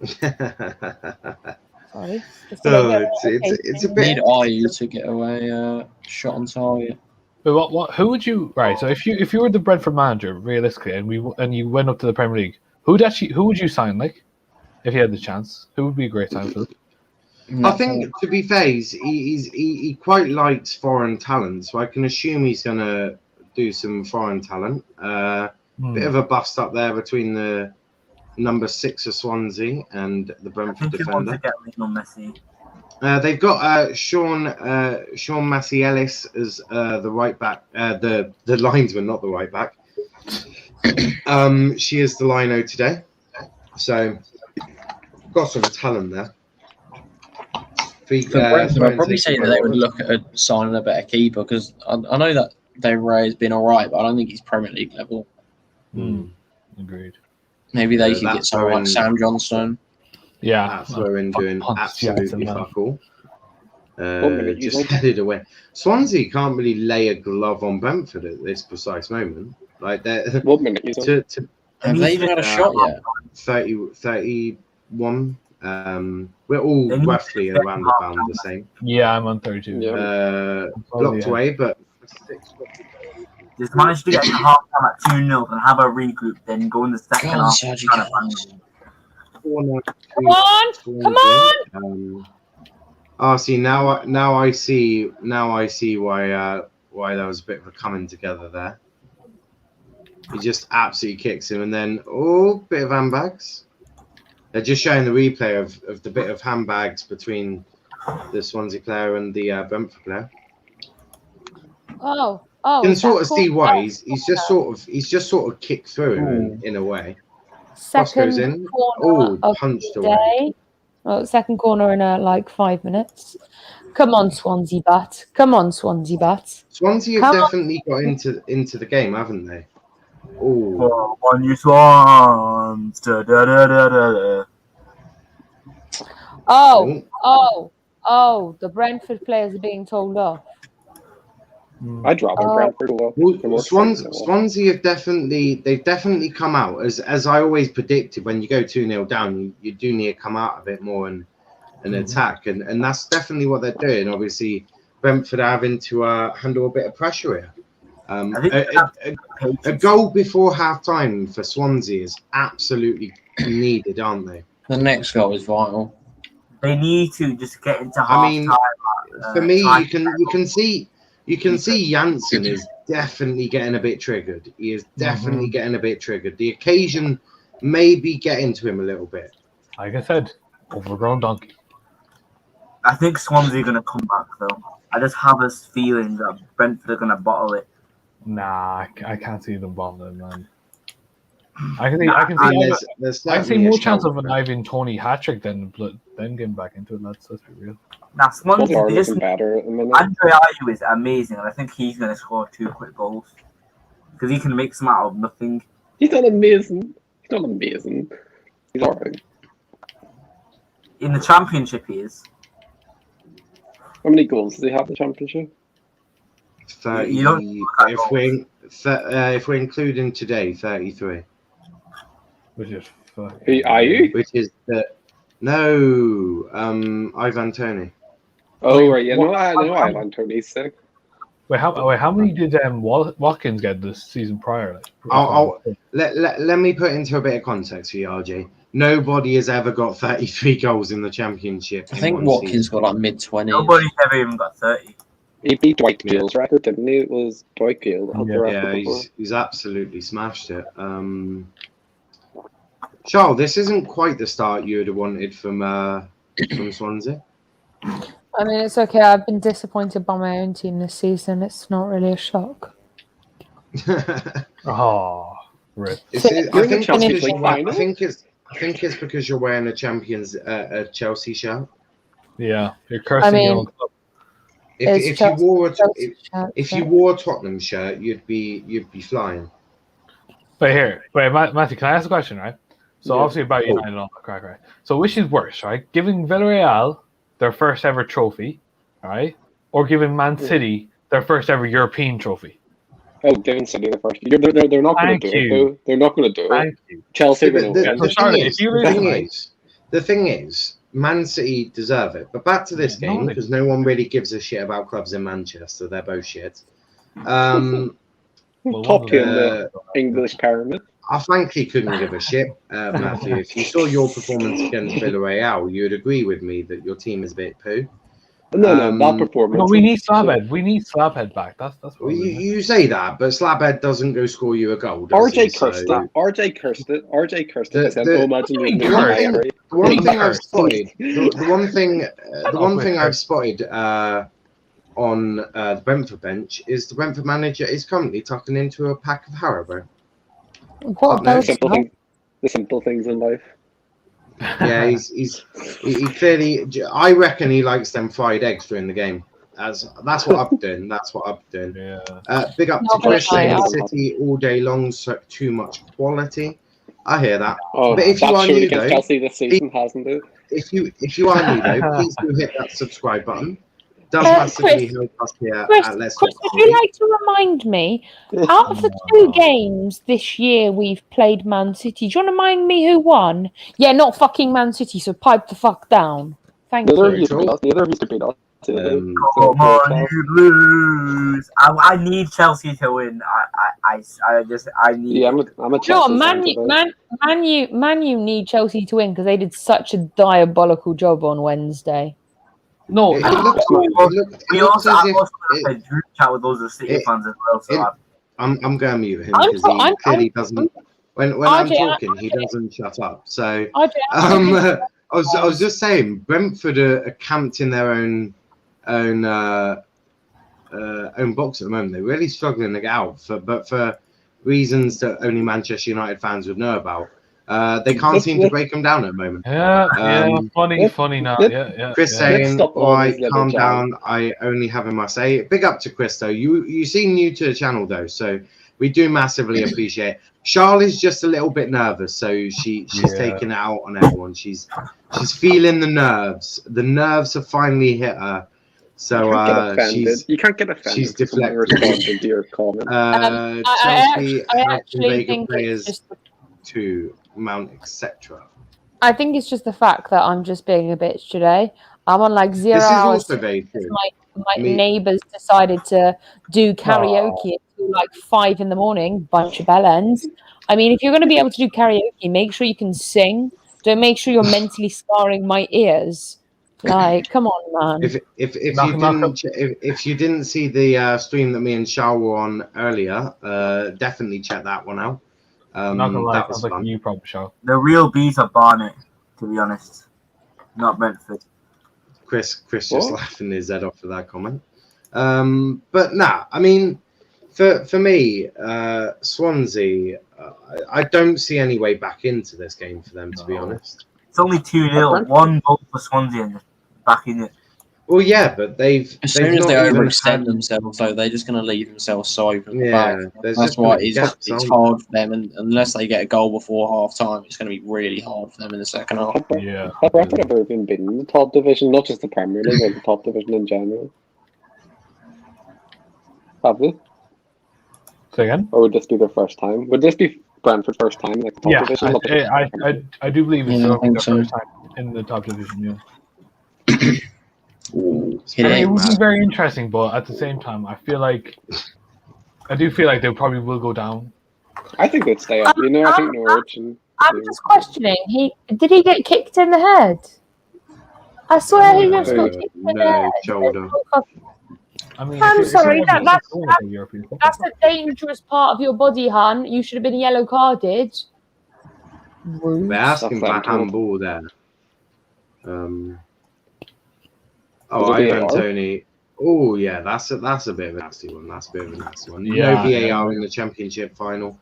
Sorry. It's a bit. Need Ayew to get away shot on target. But who would you So if you were the Brentford manager realistically, and you went up to the Premier League, who would you sign like if you had the chance? Who would be a great sign for them? I think, to be fair, he quite likes foreign talent, so I can assume he's gonna do some foreign talent. Bit of a bust up there between the number 6 of Swansea and the Brentford defender. To get Lionel Messi. They've got Sean Massey Ellis as the right back, the linesman, not the right back. She is the lino today, so got some talent there. Brentford, I'd probably say that they would look at signing a better keeper, because I know that David Ray has been all right, but I don't think he's Premier League level. Agreed. Maybe they could get someone like Sam Johnstone. Yeah, throwing doing absolutely man. fuck all. Just headed away. Swansea can't really lay a glove on Brentford at this precise moment. Like they're Have they even had a shot yet? 31. We're all roughly around about the same. Yeah, I'm on 32. Blocked away, but just managed to get to half time at 2-0 and have a regroup, then go in the second half. Come on! Oh, see now I see why there was a bit of a coming together there. He just absolutely kicks him, and then bit of handbags. They're just showing the replay of the bit of handbags between the Swansea player and the Brentford player. Oh! You can sort of see why he's just sort of kicked through him in a way. Cross goes in. Punched away. Oh, second corner in 5 minutes. Come on, Swansea bat. Come on, Swansea bat. Swansea have definitely got into the game, haven't they? Oh, on you Swans. Da, da, da, da, da. Oh, the Brentford players are being told off. I drop Brentford a lot. Swansea have definitely come out as I always predicted. When you go 2-0 down, you do need to come out a bit more and attack, and that's definitely what they're doing. Obviously, Brentford are having to handle a bit of pressure here. A goal before half time for Swansea is absolutely needed, aren't they? The next goal is vital. They need to just get into half time. For me, you can see Janssen is definitely getting a bit triggered. He is definitely getting a bit triggered. The occasion may be getting to him a little bit. Like I said, overgrown donkey. I think Swansea are going to come back, though. I just have this feeling that Brentford are going to bottle it. Nah, I can't see them bottling, man. I can see more chance of an Ivan Toney hat-trick than getting back into it. Let's be real. Now, Swansea are looking better at the minute. Andre Ayew is amazing, and I think he's going to score 2 quick goals. Because he can make some out of nothing. He's not amazing. He's all right. In the Championship, he is. How many goals does he have in the Championship? 30. If we're including today, 33. Which is Ayew? Which is Ivan Toney. Oh right, yeah, I know Ivan Toney's sick. Wait, how many did Watkins get this season prior? Let me put into a bit of context for you, RJ. Nobody has ever got 33 goals in the Championship. I think Watkins got like mid-20s. Nobody's ever even got 30. He beat Dwight Gale's record, didn't he? It was Dwight Gale. He's absolutely smashed it. Charles, this isn't quite the start you would have wanted from Swansea. I mean, it's okay. I've been disappointed by my own team this season. It's not really a shock. Oh, rip. I think it's because you're wearing a Chelsea shirt. Yeah, you're cursing your own club. If you wore a Tottenham shirt, you'd be flying. Wait, Matthew, can I ask a question, right? So obviously about United and all that crack, right? So which is worse, right? Giving Villarreal their first ever trophy, right? Or giving Man City their first ever European trophy? Oh, giving City the first. They're not going to do it, though. They're not going to do it. Chelsea will. The thing is, Man City deserve it. But back to this game, because no one really gives a shit about clubs in Manchester. They're both shit. Top tier in the English pyramid. I frankly couldn't give a shit, Matthew. If you saw your performance against Villarreal, you would agree with me that your team is a bit poo. No, that performance. No, we need Slabhead. We need Slabhead back. That's what you say that, but Slabhead doesn't go score you a goal. RJ cursed it. RJ cursed it. The one thing I've spotted. The one thing I've spotted on the Brentford bench is the Brentford manager is currently tucking into a pack of Haribo. The simple things in life. Yeah, he clearly. I reckon he likes them fried eggs during the game. That's what I'm doing. Yeah. Big up to Chris saying City all day long. So too much quality. I hear that. Oh, but if you are new though, Chelsea this season, hasn't it? If you are new though, please do hit that subscribe button. Does massively help us here at Let's Chris, would you like to remind me, out of the 2 games this year we've played Man City, do you want to remind me who won? Yeah, not fucking Man City, so pipe the fuck down. Thank you. Neither used to beat us. Come on, you Blues! I need Chelsea to win. I need. Yeah, I'm a Chelsea fan. Man U need Chelsea to win because they did such a diabolical job on Wednesday. No, it looks we also had a group chat with those City fans as well. So I'm going to mute him because he clearly doesn't. When I'm talking, he doesn't shut up. So I was just saying, Brentford are camped in their own box at the moment. They're really struggling to get out, but for reasons that only Manchester United fans would know about. They can't seem to break them down at the moment. Funny now. Yeah. Chris saying, all right, calm down. I only have him, I say. Big up to Chris, though. You seem new to the channel, though, so we do massively appreciate it. Charlotte is just a little bit nervous, so she's taking it out on everyone. She's feeling the nerves. The nerves have finally hit her. So you can't get offended. She's deflected. To your comment. Chelsea I have actually think players to Mount, etc. I think it's just the fact that I'm just being a bitch today. I'm on like 0 hours. This is also very true. My neighbours decided to do karaoke until like 5 a.m. Bunch of bellends. I mean, if you're going to be able to do karaoke, make sure you can sing. Don't make sure you're mentally scarring my ears. Like, come on, man. If you didn't see the stream that me and Charles were on earlier, definitely check that one out. Not gonna lie, sounds like a new problem show. The real bees are Barnet, to be honest, not Brentford. Chris just laughing his head off for that comment. But nah, I mean, for me, Swansea, I don't see any way back into this game for them, to be honest. It's only 2-0, 1 goal for Swansea and back in it. Well, yeah, but as soon as they overextend themselves, though, they're just going to leave themselves so open. That's why it's hard for them, and unless they get a goal before half time, it's going to be really hard for them in the second half. Have Brentford ever been in the top division, not just the Premier League, but the top division in general? Have they? Say again? Or would this be their first time? Would this be Brentford's first time in the top division? I do believe it's their first time in the top division, yeah. It would be very interesting, but at the same time, I do feel like they probably will go down. I think they'd stay up. I think Norwich. I'm just questioning. Did he get kicked in the head? I swear he just got kicked in the head. Shoulder. I mean, I'm sorry. That's a dangerous part of your body, hon. You should have been yellow carded. They're asking for handball there. Ivan Tony. Oh yeah, that's a bit of a nasty one. Yeah, no VAR in the Championship final.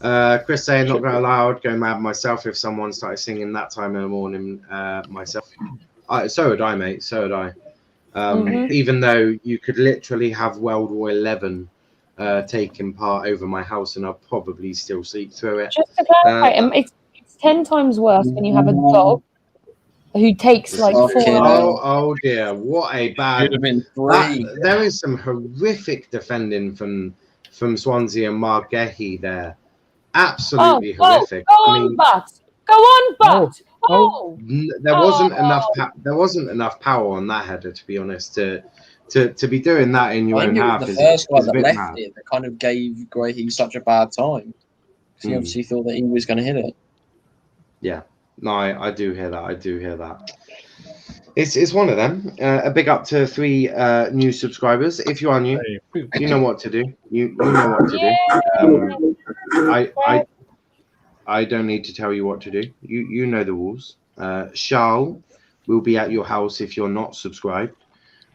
Chris saying not going to allow. I'd go mad myself if someone started singing that time in the morning. Myself, so would I, mate. So would I. Even though you could literally have World War 11 taking part over my house, and I'll probably still sleep through it. Just to clarify, it's 10 times worse when you have a dog who takes like 4 hours. Oh dear, what a bad. Should have been 3. There is some horrific defending from Swansea and Mark Gehi there. Absolutely horrific. Go on, Butt. There wasn't enough power on that header, to be honest, to be doing that in your own half. The first one that left it that kind of gave Gehi such a bad time. He obviously thought that he was going to hit it. Yeah. No, I do hear that. It's one of them. A big up to 3 new subscribers. If you are new, you know what to do. You know what to do. I don't need to tell you what to do. You know the rules. Charles will be at your house if you're not subscribed,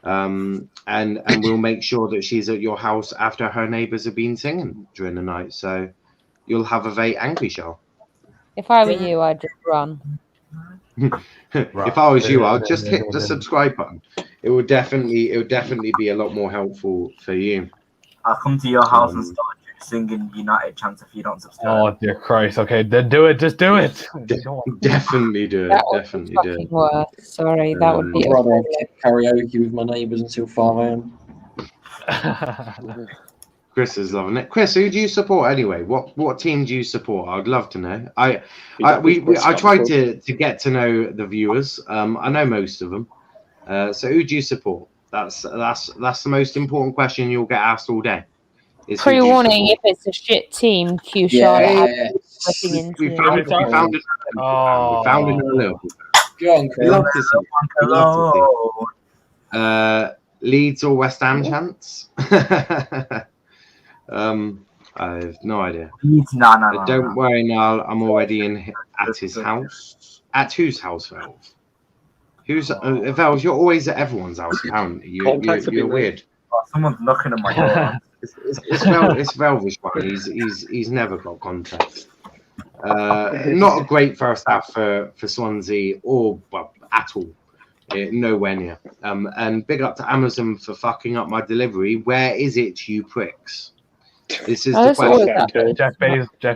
and we'll make sure that she's at your house after her neighbours have been singing during the night. So you'll have a very angry Charles. If I were you, I'd just run. If I was you, I'd just hit the subscribe button. It would definitely be a lot more helpful for you. I'll come to your house and start singing United chants if you don't subscribe. Oh dear Christ! Okay, then do it. Just do it. Definitely do it. That would Definitely be do fucking it. worse. Sorry, that would be. I'd rather have karaoke with my neighbours until 5 a.m. Chris is loving it. Chris, who do you support anyway? What team do you support? I'd love to know. I tried to get to know the viewers. I know most of them. So who do you support? That's the most important question you'll get asked all day. Pre-warning: if it's a shit team, cue Charlotte. We found it. We found it in a little. Go on, Chris. Love to see. Leeds or West Ham chance? I have no idea. No. Don't worry, Niall. I'm already at his house. At whose house, Velv? Who's Velv? You're always at everyone's house. Apparently, you're weird. Someone's knocking on my door. It's Velvish one. He's never got contact. Not a great first half for Swansea or at all. Nowhere near. And big up to Amazon for fucking up my delivery. Where is it, you pricks? This is the question. Jeff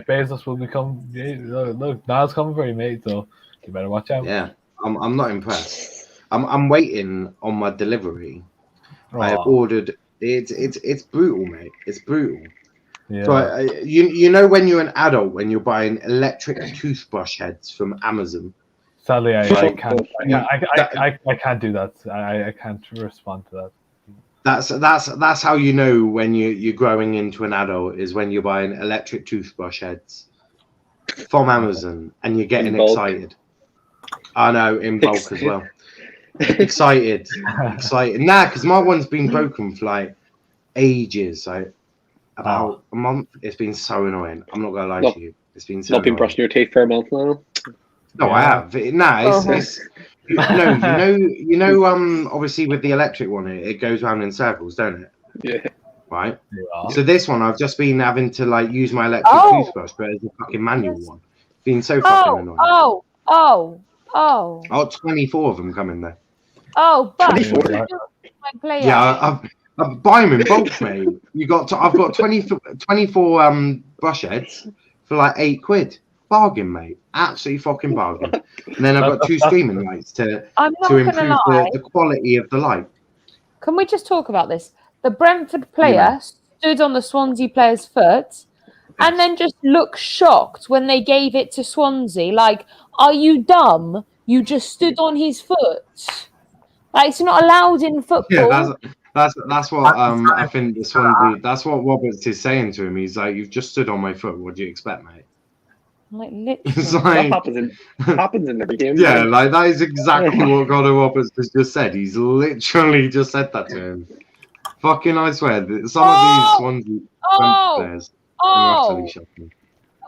Bezos will become. Look, Niall's coming for you, mate. So you better watch out. Yeah, I'm not impressed. I'm waiting on my delivery. I have ordered. It's brutal, mate. It's brutal. Yeah. So you know when you're an adult, when you're buying electric toothbrush heads from Amazon. Sadly, I can't. I can't do that. I can't respond to that. That's how you know when you're growing into an adult is when you're buying electric toothbrush heads from Amazon and you're getting excited. I know, in bulk as well. Excited. Nah, because my one's been broken for like ages. Like about a month. It's been so annoying. I'm not gonna lie to you. It's been so. Not been brushing your teeth for a month now. No, I have. It's obviously with the electric one, it goes round in circles, don't it? Yeah. Right. Yeah. So this one, I've just been having to like use my electric toothbrush, but it's a fucking manual one. It's been so fucking annoying. Oh, 24 of them coming there. Oh, but yeah, I've buy them in bulk, mate. I've got 24 brush heads for like £8. Bargain, mate. Absolutely fucking bargain. And then I've got 2 streaming lights to improve the quality of the light. Can we just talk about this? The Brentford player stood on the Swansea player's foot and then just looked shocked when they gave it to Swansea. Like, are you dumb? You just stood on his foot. Like, it's not allowed in football. Yeah, that's what I think the Swansea. That's what Roberts is saying to him. He's like, "You've just stood on my foot. What do you expect, mate?" Like, literally. It's like, happens in every game. Yeah, like that is exactly what Connor Roberts has just said. He's literally just said that to him. Fucking, I swear, some of these Swansea players are utterly shocking.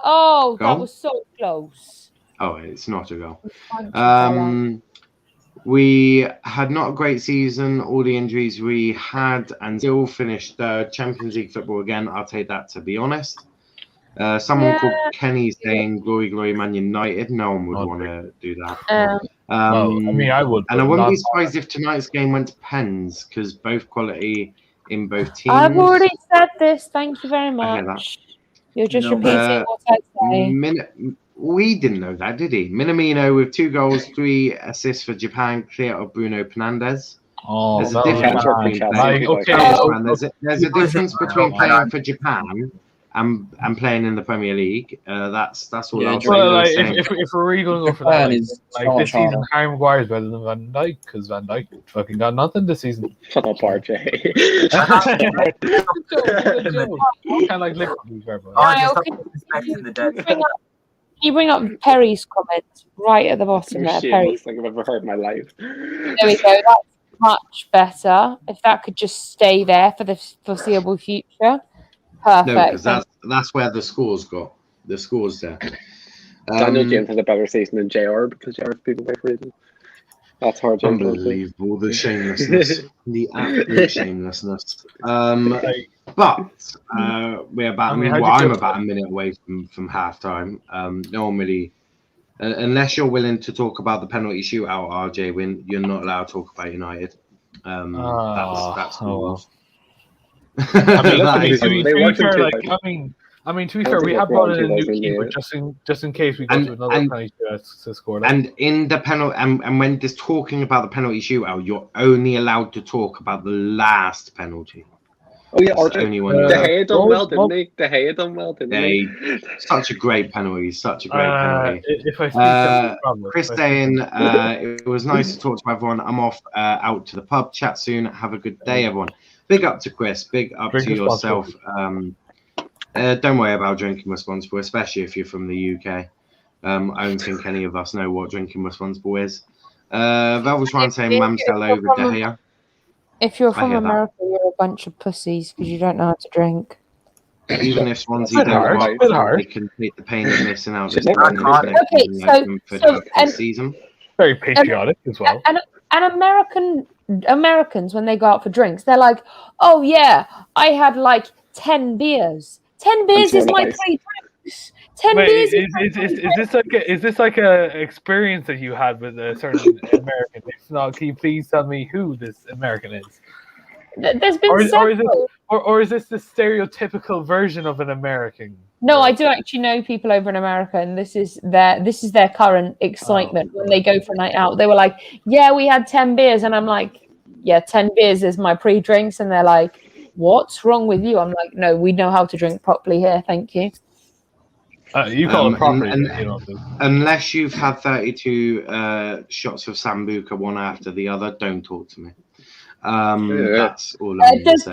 Oh, that was so close. Oh, it's not a goal. We had not a great season. All the injuries we had and still finished Champions League football again. I'll take that, to be honest. Someone called Kenny saying glory, glory, Man United. No one would want to do that. I mean, I would. And I wouldn't be surprised if tonight's game went to pens because both quality in both teams. I've already said this. Thank you very much. You're just repeating what I say. We didn't know that, did he? Minamino with 2 goals, 3 assists for Japan, clear of Bruno Fernandes. There's a difference between playing for Japan and playing in the Premier League. That's all I'll say. Like, if we're really going to go for that, like this season, Harry Maguire is better than Van Dijk because Van Dijk fucking got nothing this season. Shut up, RJ. Kind of like Liverpool. Can you bring up Perry's comment right at the bottom there? Perry's. Like I've ever heard in my life. There we go. That's much better. If that could just stay there for the foreseeable future. Perfect. No, because that's where the scores got. The scores there. Daniel James has a better season than JR because JR's people play for reason. That's hard. Unbelievable, the shamelessness, the absolute shamelessness. But we're about. I'm about a minute away from half time. No one really, unless you're willing to talk about the penalty shootout, RJ. When you're not allowed to talk about United. That's the rules. To be fair, to be fair, we have brought in a new keeper just in case we go to another penalty to score. And in the penalty, and when just talking about the penalty shootout, you're only allowed to talk about the last penalty. Oh yeah, De Gea done well, didn't he? De Gea done well, didn't he? Such a great penalty. Such a great penalty. If I speak Chris saying it was nice to talk to everyone. I'm off out to the pub. Chat soon. Have a good day, everyone. Big up to Chris. Big up to yourself. Don't worry about drinking responsible, especially if you're from the UK. I don't think any of us know what drinking responsible is. Velvet's saying Mamsel over De Gea. If you're from America, you're a bunch of pussies because you don't know how to drink. Even if Swansea don't they can take the pain of missing out. Season. Very patriotic as well. And Americans, when they go out for drinks, they're like, "Oh yeah, I had like 10 beers. 10 beers is my 3 drinks. 10 beers is this like a experience that you had with a certain American? If not, can you please tell me who this American is? There's been several. Or is this the stereotypical version of an American? No, I do actually know people over in America, and this is their current excitement when they go for a night out. They were like, "Yeah, we had 10 beers," and I'm like, "Yeah, 10 beers is my pre-drinks," and they're like, "What's wrong with you?" I'm like, "No, we know how to drink properly here, thank you." You call it properly, unless you've had 32 shots of Sambuca one after the other, don't talk to me. That's all I'm saying. Does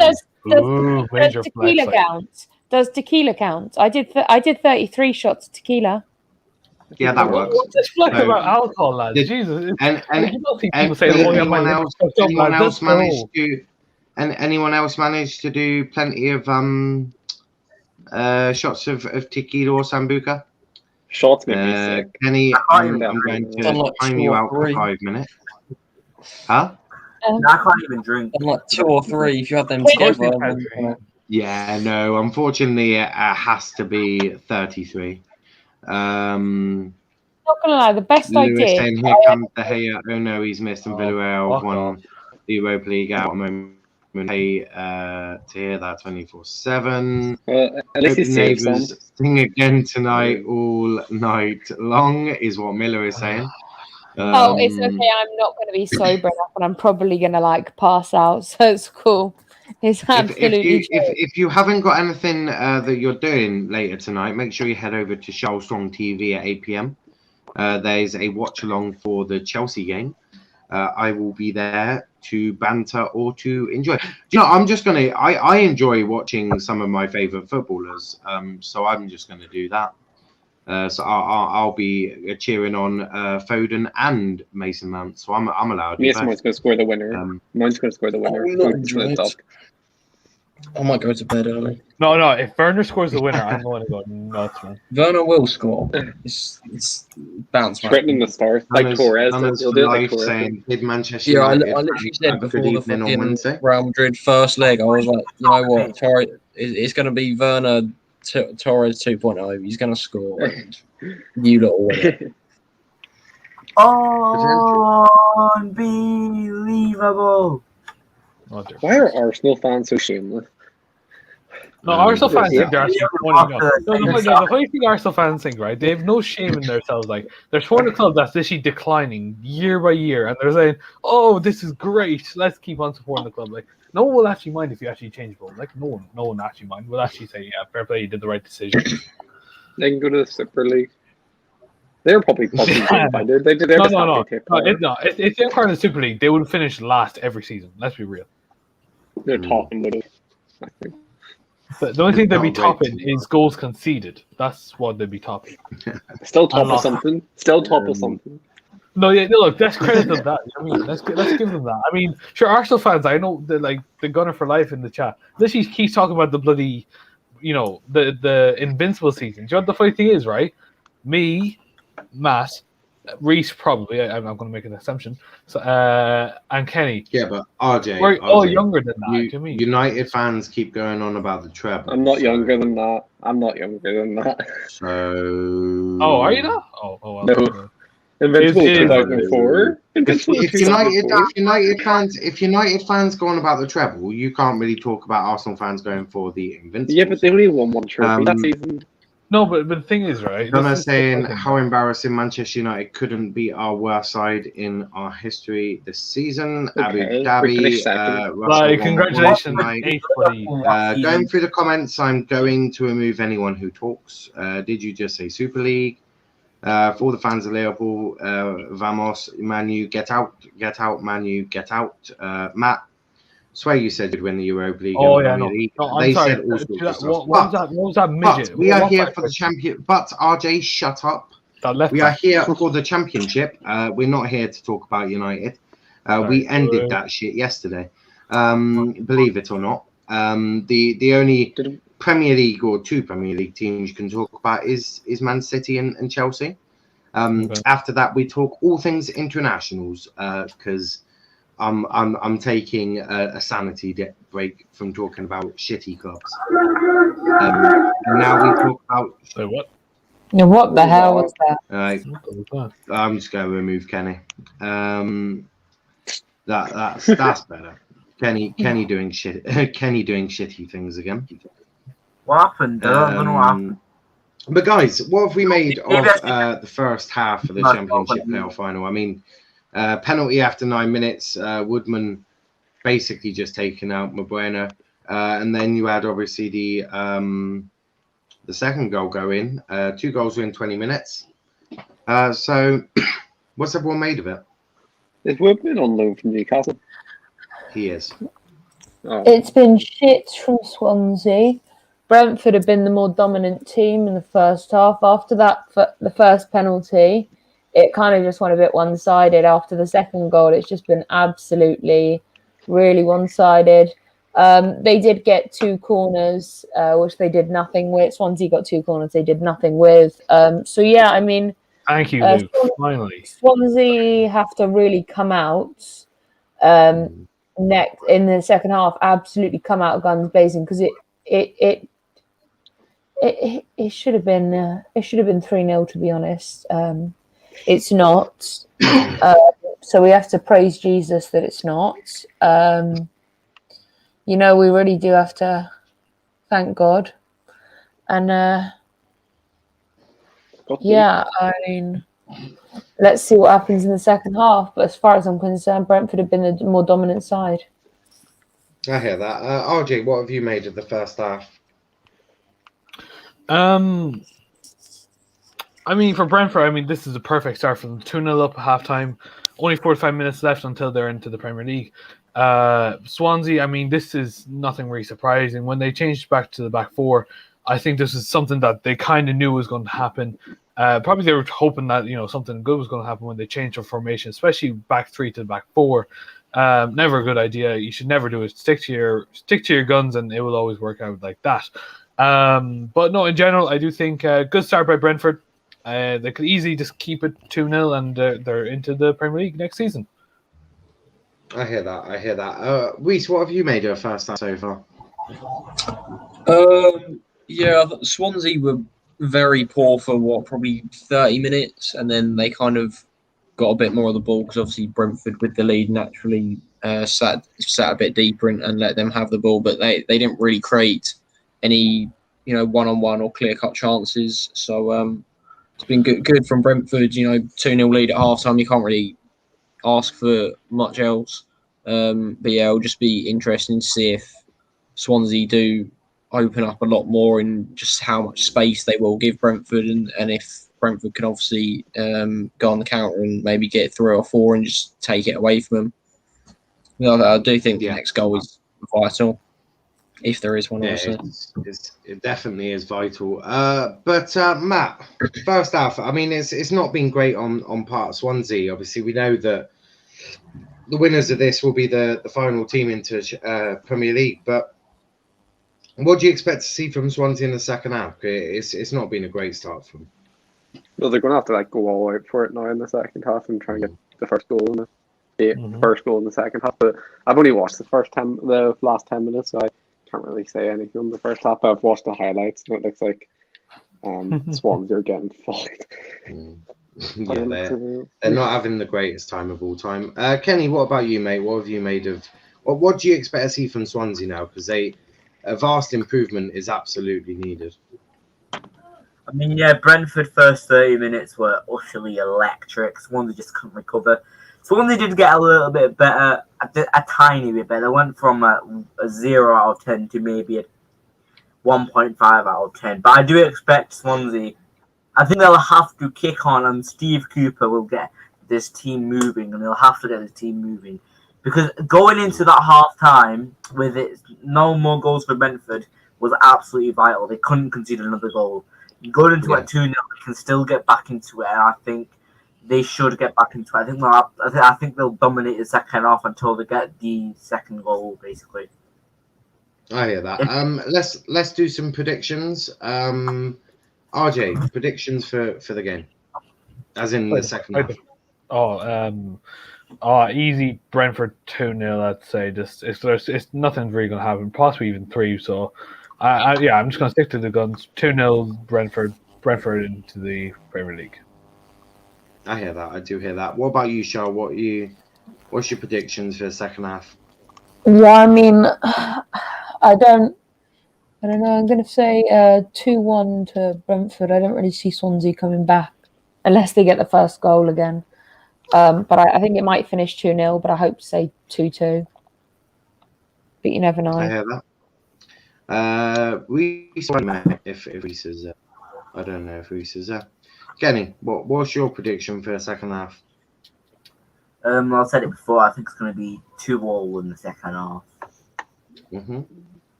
tequila count? Does tequila count? I did 33 shots of tequila. Yeah, that works. What's this fluff about alcohol, lads? Jesus. Anyone else managed to do plenty of shots of tequila or Sambuca? Shots make me sick. Kenny, I'm going to time you out for 5 minutes. Huh? I can't even drink. I'm like 2 or 3 if you had them together. Yeah, no, unfortunately it has to be 33. Not gonna lie, the best I did. Saying, here comes De Gea. Oh no, he's missed, and Villarreal won the Europa League out a moment. Hey, to hear that 24/7. At least he's neighbours sing again tonight all night long is what Miller is saying. It's okay. I'm not going to be sober enough, and I'm probably going to like pass out. So it's cool. It's absolutely if you haven't got anything that you're doing later tonight, make sure you head over to Charles Strong TV at 8 p.m. There's a watch along for the Chelsea game. I will be there to banter or to enjoy. I'm just gonna. I enjoy watching some of my favourite footballers. So I'm just gonna do that. So I'll be cheering on Foden and Mason Mount. So I'm allowed. Mason Mount's gonna score the winner. Mount's gonna score the winner. I might go to bed early. No. If Werner scores the winner, I'm going to go nuts, man. Werner will score. It's bounce. Threatening the start like Torres. He'll do it like Torres. Saying, did Manchester United I literally said before the fucking Real Madrid first leg, I was like, you know what, Torres, it's going to be Werner Torres 2.0. He's going to score. And you lot will win. Unbelievable. Why are Arsenal fans so shameless? No, Arsenal fans think they're actually funny enough. The funny thing Arsenal fans think, right? They have no shame in themselves. Like, they're supporting a club that's literally declining year by year, and they're saying, "Oh, this is great. Let's keep on supporting the club." Like, no one will actually mind if you actually change ball. Like, no one actually mind. Will actually say, "Yeah, fair play, you did the right decision." They can go to the Super League. They're probably no. It's the part of the Super League. They would finish last every season. Let's be real. They're topping with it, I think. But the only thing they'd be topping is goals conceded. That's what they'd be topping. Still top of something. No, look, let's credit them that. I mean, let's give them that. I mean, sure, Arsenal fans, I know they're like the gunner for life in the chat. Literally keeps talking about the bloody, the invincible season. Do you know what the funny thing is, right? Me, Matt, Reese probably. I'm going to make an assumption. So, and Kenny. Yeah, but RJ, we're all younger than that. You mean? United fans keep going on about the treble. I'm not younger than that. So. Oh, are you not? Oh well. No. Invincible 2004. If United fans go on about the treble, you can't really talk about Arsenal fans going for the Invincibles. Yeah, but they only won one trophy that season. No, but the thing is, right? I'm saying how embarrassing Manchester United couldn't beat our worst side in our history this season. Okay, Abu Dhabi. Congratulations. Going through the comments, I'm going to remove anyone who talks. Did you just say Super League? For all the fans of Liverpool, Vamos, Manu, get out, Manu, get out. Matt, swear you said you'd win the Europa League. Oh, yeah, no. League. No, they sorry. said all sorts of stuff. What was that midget? But we are here for the champion. But RJ, shut up. We are here for the championship. We're not here to talk about United. We ended that shit yesterday. Believe it or not. The only Premier League or two Premier League teams you can talk about is Man City and Chelsea. After that, we talk all things internationals because I'm taking a sanity break from talking about shitty clubs. And now we talk about. So what? Yeah, what the hell was that? I'm just going to remove Kenny. That's better. Kenny doing shit. Kenny doing shitty things again. What happened? I don't know what happened. But guys, what have we made of the first half of the Championship playoff final? I mean, penalty after 9 minutes. Woodman basically just taking out Mabuena, and then you had obviously the second goal go in. 2 goals within 20 minutes. So, what's everyone made of it? Is Woodman on loan from Newcastle? He is. Oh. It's been shit from Swansea. Brentford have been the more dominant team in the first half. After that, the first penalty, it kind of just went a bit one-sided. After the second goal, it's just been absolutely, really one-sided. They did get 2 corners, which they did nothing with. Swansea got 2 corners they did nothing with. So, yeah, I mean... Thank you, Luke. Finally. Swansea have to really come out next in the second half, absolutely come out guns blazing, because it should have been 3-0, to be honest. It's not. So we have to praise Jesus that it's not. We really do have to thank God. And I mean, let's see what happens in the second half. But as far as I'm concerned, Brentford have been the more dominant side. I hear that. RJ, what have you made of the first half? I mean, for Brentford, this is a perfect start for them. 2-0 up at halftime. Only 45 minutes left until they're into the Premier League. Swansea, this is nothing really surprising. When they changed back to the back four, I think this is something that they kind of knew was going to happen. Probably they were hoping that something good was going to happen when they changed their formation, especially back 3 to back 4. Never a good idea. You should never do it. Stick to your guns, and it will always work out like that. But no, in general, I do think good start by Brentford. They could easily just keep it 2-0, and they're into the Premier League next season. I hear that. Reece, what have you made of the first half so far? Swansea were very poor for probably 30 minutes, and then they kind of got a bit more of the ball because obviously Brentford with the lead naturally sat a bit deeper and let them have the ball, but they didn't really create any one-on-one or clear-cut chances. So it's been good from Brentford. 2-0 lead at half-time. You can't really ask for much else. But yeah, it'll just be interesting to see if Swansea do open up a lot more in just how much space they will give Brentford, and if Brentford can obviously go on the counter and maybe get 3 or 4 and just take it away from them. I do think the next goal is vital, if there is one. It definitely is vital. But Matt, first half, it's not been great on part of Swansea. Obviously, we know that the winners of this will be the final team into Premier League, but what do you expect to see from Swansea in the second half? It's not been a great start for them. Well, they're going to have to go all out for it now in the second half and try and get the first goal in the first goal in the second half. But I've only watched the last 10 minutes, so I can't really say anything on the first half. But I've watched the highlights, and it looks like Swansea are getting fucked. Yeah, they're not having the greatest time of all time. Kenny, what about you, mate? What have you made of? What do you expect to see from Swansea now? Because a vast improvement is absolutely needed. I mean, yeah, Brentford first 30 minutes were utterly electric. Swansea just couldn't recover. Swansea did get a little bit better, a tiny bit better. They went from a 0 out of 10 to maybe a 1.5 out of 10. But I do expect Swansea, I think they'll have to kick on, and Steve Cooper will get this team moving, and they'll have to get this team moving. Because going into that half-time with it, no more goals for Brentford was absolutely vital. They couldn't concede another goal. Going into it 2-0, they can still get back into it, and I think they should get back into it. I think they'll dominate the second half until they get the second goal, basically. I hear that. Let's do some predictions. RJ, predictions for the game, as in the second half. Easy Brentford 2-0. I'd say it's nothing really gonna happen. Possibly even 3. So, I'm just gonna stick to the guns. 2-0 Brentford into the Premier League. I hear that. I do hear that. What about you, Charles? What's your predictions for the second half? Yeah, I mean, I don't know. I'm going to say 2-1 to Brentford. I don't really see Swansea coming back unless they get the first goal again. But I think it might finish 2-0, but I hope to say 2-2. But you never know. I hear that. If Reece is there. I don't know if Reece is there. Kenny, what's your prediction for the second half? I said it before. I think it's going to be 2-2 in the second half.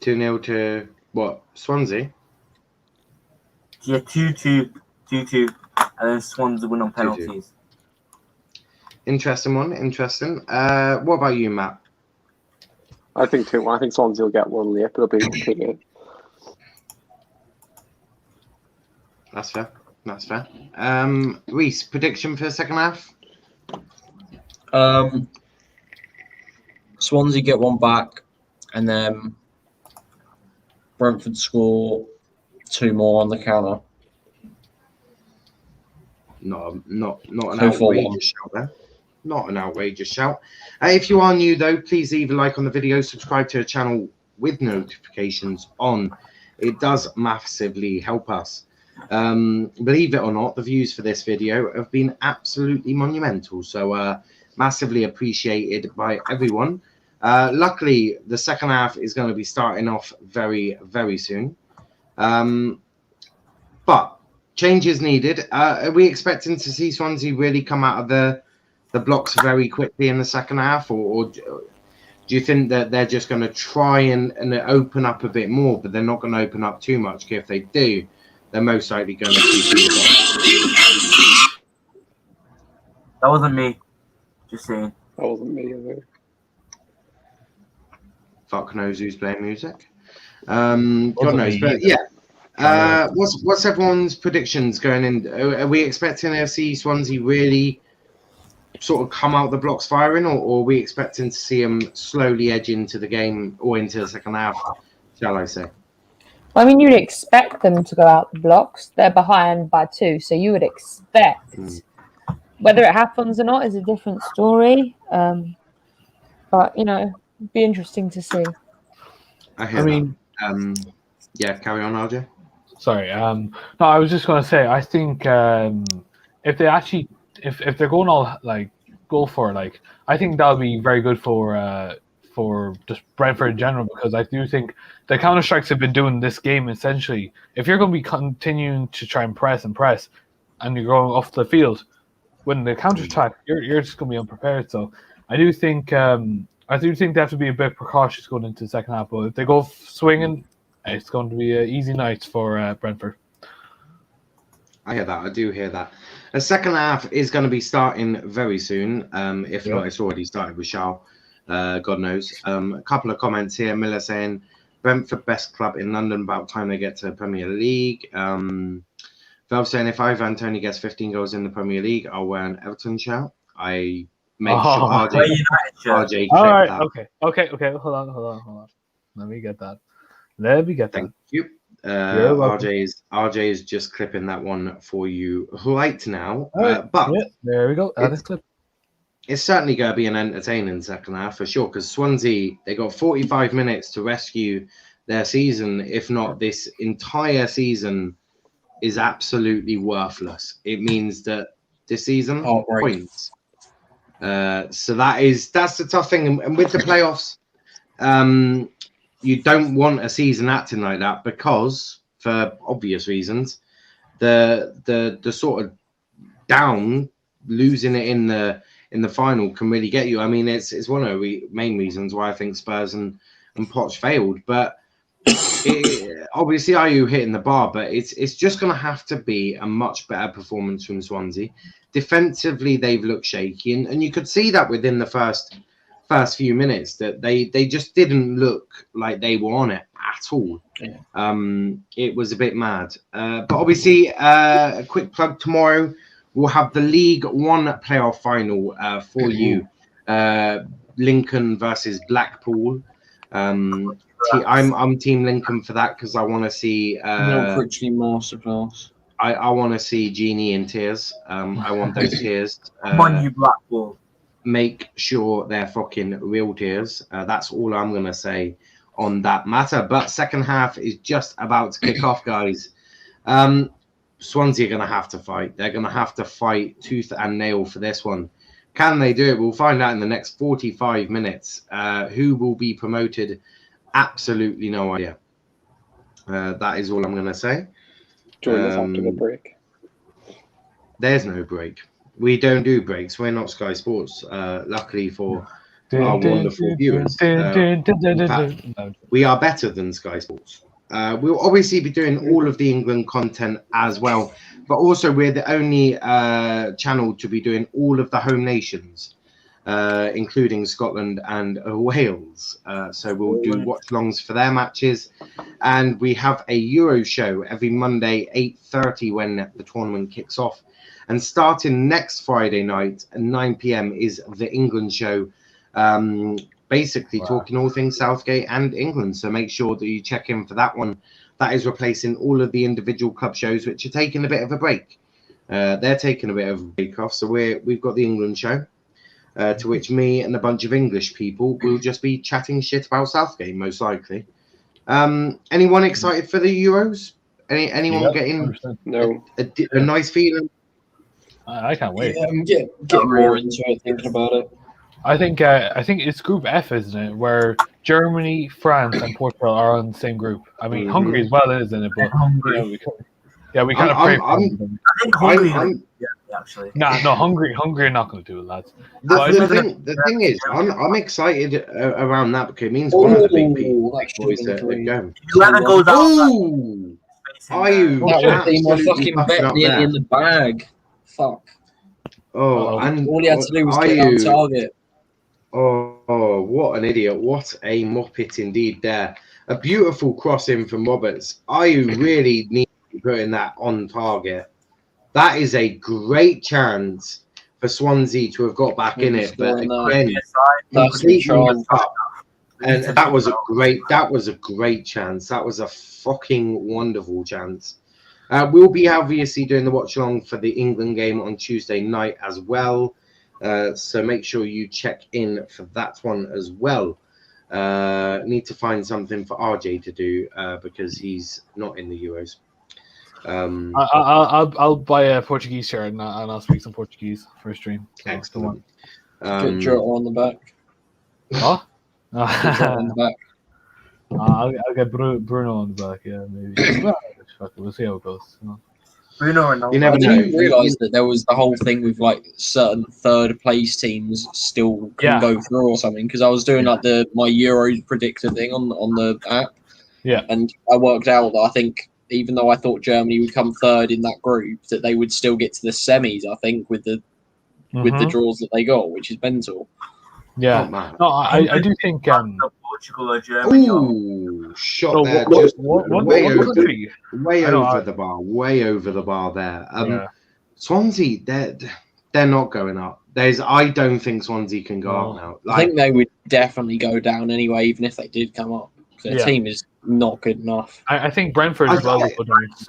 2-0 to what? Swansea? Yeah, 2-2, and then Swansea win on penalties. 2-2. Interesting one. Interesting. What about you, Matt? I think 2-1. I think Swansea will get one late, but it'll be 2-2. That's fair. Reece, prediction for the second half? Swansea get one back, and then Brentford score 2 more on the counter. Not an outrageous shout there. Not an outrageous shout. If you are new though, please leave a like on the video, subscribe to the channel with notifications on. It does massively help us. Believe it or not, the views for this video have been absolutely monumental, so massively appreciated by everyone. Luckily the second half is going to be starting off very, very soon, but change is needed. Are we expecting to see Swansea really come out of the blocks very quickly in the second half, or do you think that they're just going to try and open up a bit more, but they're not going to open up too much? If they do, they're most likely going to keep it on. That wasn't me. Just saying. That wasn't me either. Fuck knows who's playing music. God knows, but yeah. What's everyone's predictions going in? Are we expecting to see Swansea really sort of come out the blocks firing, or are we expecting to see them slowly edge into the game or into the second half, shall I say? I mean, you'd expect them to go out the blocks. They're behind by 2, so you would expect. Whether it happens or not is a different story. But, it'd be interesting to see. Yeah, carry on, RJ. Sorry. No, I was just going to say, I think if they actually, if they're going all go for it, I think that'll be very good for just Brentford in general, because I do think the counter strikes have been doing this game essentially. If you're going to be continuing to try and press, and you're going off the field, when the counter attack, you're just going to be unprepared. So I do think they have to be a bit precautious going into the second half. But if they go swinging, it's going to be easy nights for Brentford. I hear that. I do hear that. The second half is going to be starting very soon. If not, it's already started with Charles. God knows. A couple of comments here. Miller saying, Brentford best club in London, about time they get to the Premier League. Valve saying, if Ivan Toney gets 15 goals in the Premier League, I'll wear an Everton shirt. I make sure RJ all right, that. Okay. Hold on. Let me get that. Thank you. RJ is just clipping that one for you right now. Right. But there we go. This clip. It's certainly going to be an entertaining second half for sure, because Swansea, they got 45 minutes to rescue their season. If not, this entire season is absolutely worthless. It means that this season, points. So that's the tough thing. And with the playoffs, you don't want a season acting like that, because for obvious reasons, the sort of down, losing it in the final can really get you. I mean, it's one of the main reasons why I think Spurs and Poch failed. But obviously, Ayew hitting the bar, but it's just going to have to be a much better performance from Swansea. Defensively, they've looked shaky, and you could see that within the first few minutes that they just didn't look like they were on it at all. Yeah. It was a bit mad. But obviously, a quick plug tomorrow. We'll have the League One playoff final for you. Lincoln versus Blackpool. I'm Team Lincoln for that, because I want to see. Masterclass. I want to see Genie in tears. I want those tears. Come on, you Blackpool. Make sure they're fucking real tears. That's all I'm gonna say on that matter. But second half is just about to kick off, guys. Swansea are going to have to fight. They're going to have to fight tooth and nail for this one. Can they do it? We'll find out in the next 45 minutes. Who will be promoted? Absolutely no idea. That is all I'm going to say. Join us after the break. There's no break. We don't do breaks. We're not Sky Sports. Luckily for our wonderful viewers. In fact, we are better than Sky Sports. We'll obviously be doing all of the England content as well, but also we're the only channel to be doing all of the home nations, including Scotland and Wales. So we'll do watch-alongs for their matches, and we have a Euro show every Monday, 8:30 when the tournament kicks off. And starting next Friday night at 9 p.m. is the England show, basically talking all things Southgate and England. So make sure that you check in for that one. That is replacing all of the individual club shows, which are taking a bit of a break. They're taking a bit of a break off. So we've got the England show, to which me and a bunch of English people will just be chatting shit about Southgate, most likely. Anyone excited for the Euros? Anyone getting a nice feeling? I can't wait. Yeah, I'm getting more into it, thinking about it. I think it's Group F, isn't it? Where Germany, France, and Portugal are on the same group. I mean, Hungary as well, isn't it? But we kind of pray for them. I think Hungary. Actually. No, Hungary are not going to do it, lads. The thing is, I'm excited around that, because it means one of the big boys are going. Whoever goes out. That would be my fucking bet in the bag. Fuck. And all he had to do was get on target. Oh, what an idiot. What a muppet indeed there. A beautiful cross in from Roberts. Ayew really needs to be putting that on target. That is a great chance for Swansea to have got back in it. But again, and that was a great chance. That was a fucking wonderful chance. We'll be obviously doing the watch along for the England game on Tuesday night as well. So make sure you check in for that one as well. Need to find something for RJ to do because he's not in the Euros. I'll buy a Portuguese shirt and I'll speak some Portuguese for a stream. So excellent. Get Jota on the back. What? On the back. I'll get Bruno on the back. Yeah, maybe. We'll see how it goes. Bruno or no? You never know. I didn't realise that there was the whole thing with like certain third place teams still can go through or something. Because I was doing like my Euros predictor thing on the app. Yeah. And I worked out that I think even though I thought Germany would come third in that group, that they would still get to the semis. I think with the draws that they got, which is mental. Yeah. No, I do think. Portugal or Germany. Ooh, shot there. Just way over the bar there. Swansea, they're not going up. I don't think Swansea can go up now. I think they would definitely go down anyway, even if they did come up. Their team is not good enough. I think Brentford as well.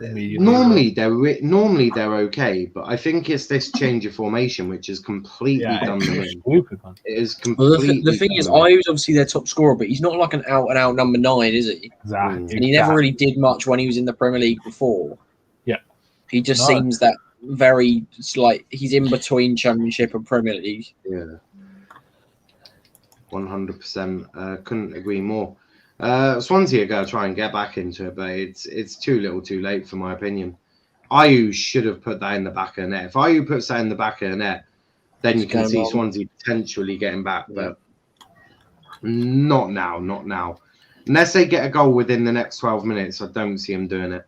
Normally they're okay, but I think it's this change of formation which has completely done them in. Stupid, man. It is completely. The thing is, Ayu's obviously their top scorer, but he's not like an out-and-out number 9, is he? Exactly. And he never really did much when he was in the Premier League before. Yeah. He just seems that very, it's like he's in between Championship and Premier League. Yeah. 100%. Couldn't agree more. Swansea are going to try and get back into it, but it's too little too late, for my opinion. Ayew should have put that in the back of the net. If Ayew puts that in the back of the net, then you can see Swansea potentially getting back, but not now. Unless they get a goal within the next 12 minutes, I don't see them doing it.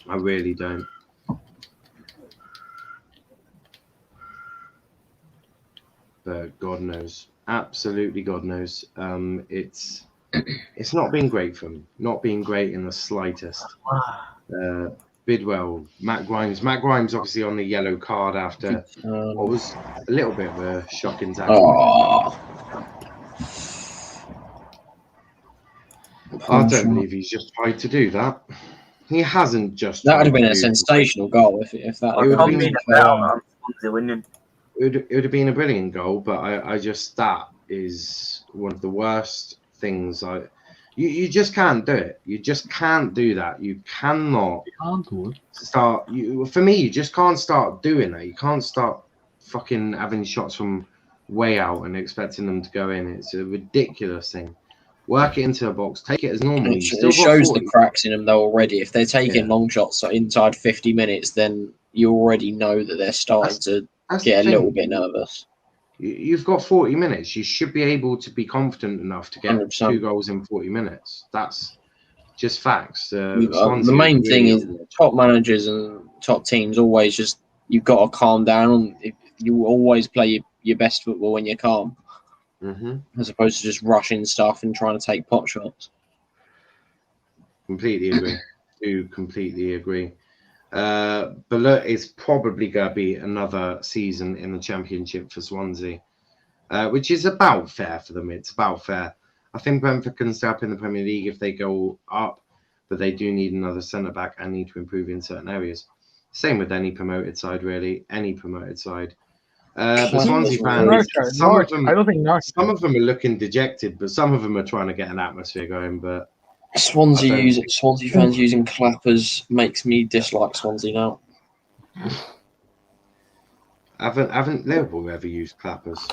I really don't. But God knows. Absolutely God knows. It's not been great for them. Not been great in the slightest. Bidwell, Matt Grimes. Matt Grimes obviously on the yellow card after what was a little bit of a shocking tackle. I don't believe he's just tried to do that. He hasn't just. That would have been a sensational goal if that. It would have been a brilliant goal, but I just, that is one of the worst things. You just can't do it. You just can't do that. You cannot start. For me, you just can't start doing that. You can't start fucking having shots from way out and expecting them to go in. It's a ridiculous thing. Work it into the box. Take it as normal. It shows the cracks in them though already. If they're taking long shots inside 50 minutes, then you already know that they're starting to get a little bit nervous. You've got 40 minutes. You should be able to be confident enough to get 100%. 2 goals in 40 minutes. That's just facts. The main thing is top managers and top teams always just, you've got to calm down. You always play your best football when you're calm, as opposed to just rushing stuff and trying to take pot shots. Completely agree. Do completely agree. But look, it's probably going to be another season in the Championship for Swansea, which is about fair for them. It's about fair. I think Brentford can stay up in the Premier League if they go up, but they do need another centre-back and need to improve in certain areas. Same with any promoted side, really. Any promoted side. But Swansea fans, some of them are looking dejected, but some of them are trying to get an atmosphere going, but Swansea fans using clappers makes me dislike Swansea now. Haven't Liverpool ever used clappers?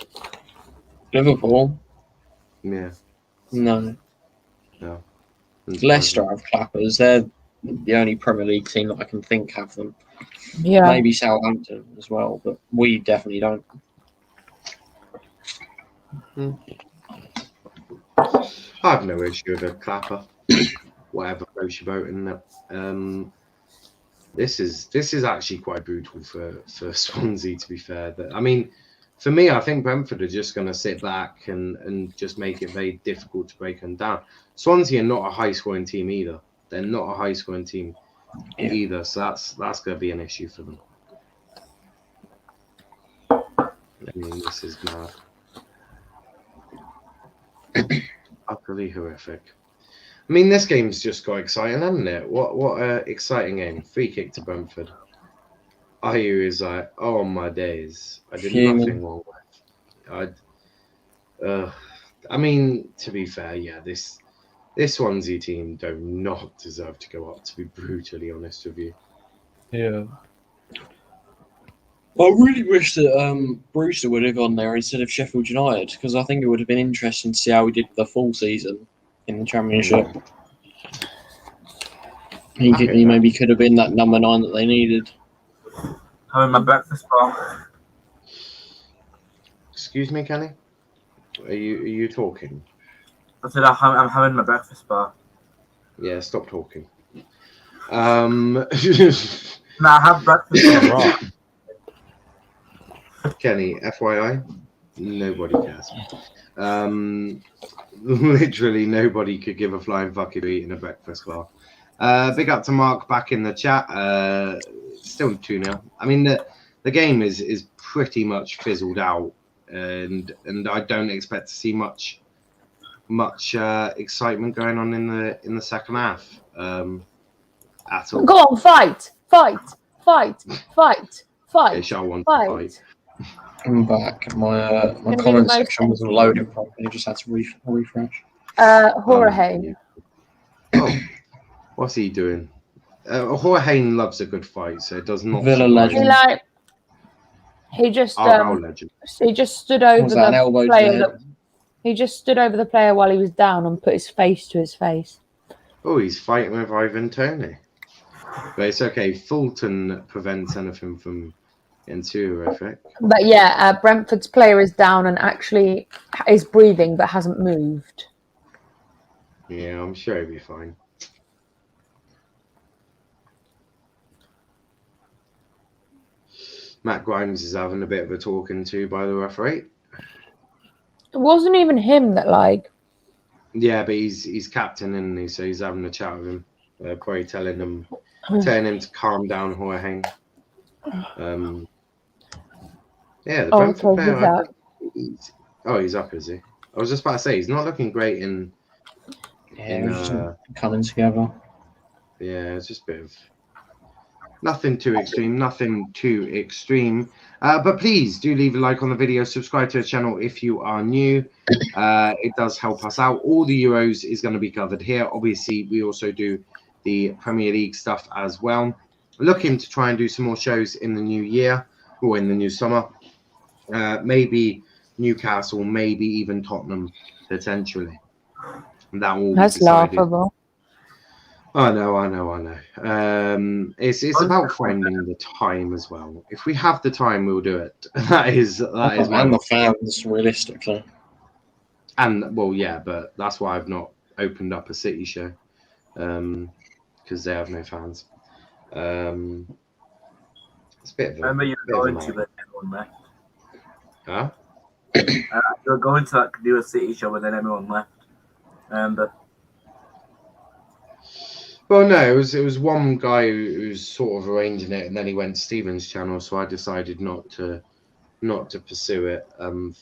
Liverpool? Yeah. No. Leicester have clappers. They're the only Premier League team that I can think have them. Yeah. Maybe Southampton as well, but we definitely don't. I have no issue with a clapper. Whatever floats your boat, and this is actually quite brutal for Swansea, to be fair. I mean, for me, I think Brentford are just going to sit back and just make it very difficult to break them down. Swansea are not a high scoring team either. They're not a high scoring team either, so that's going to be an issue for them. I mean, this is mad. Utterly horrific. I mean, this game's just got exciting, hasn't it? What an exciting game. Free kick to Brentford. Ayew is like, oh my days. I did nothing wrong with. I mean, to be fair, this Swansea team do not deserve to go up, to be brutally honest with you. Yeah. I really wish that Brewster would have gone there instead of Sheffield United, because I think it would have been interesting to see how he did the full season in the Championship. He maybe could have been that number 9 that they needed. Having my breakfast bar. Excuse me, Kenny? Are you talking? I said I'm having my breakfast bar. Yeah, stop talking. No, I have breakfast. Kenny, FYI, nobody cares. Literally nobody could give a flying fuck if you're eating a breakfast bar. Big up to Mark back in the chat. Still 2-0. I mean, the game is pretty much fizzled out, and I don't expect to see much much excitement going on in the second half at all. Go on, fight! Okay, Charles wants to fight. I'm back. My comment section wasn't loading properly. Just had to refresh. Jorge. Oh, what's he doing? Jorge loves a good fight, so it does not. Villa legend. He just legend. He just stood over the player. He just stood over the player while he was down and put his face to his face. Oh, he's fighting with Ivan Toney. But it's okay. Fulton prevents anything from into effect. But yeah, Brentford's player is down and actually is breathing but hasn't moved. Yeah, I'm sure he'll be fine. Matt Grimes is having a bit of a talking to by the referee. It wasn't even him that Yeah, but he's captain, isn't he? So he's having a chat with him, probably telling him to calm down, Jorge. Yeah, the Brentford player. He's up, is he? I was just about to say he's not looking great in. Coming together. Yeah, it's just a bit of nothing too extreme. But please do leave a like on the video. Subscribe to the channel if you are new. It does help us out. All the Euros is going to be covered here. Obviously, we also do the Premier League stuff as well. Looking to try and do some more shows in the new year or in the new summer. Maybe Newcastle, maybe even Tottenham, potentially. That's laughable. I know. It's about finding the time as well. If we have the time, we'll do it. That is and the fans, realistically. And well, yeah, but that's why I've not opened up a City show, because they have no fans. It's a bit of a. Remember, you're going to, but everyone left. Huh? You're going to do a City show, but then everyone left. But. Well, no, it was one guy who was sort of arranging it, and then he went to Stephen's channel, so I decided not to pursue it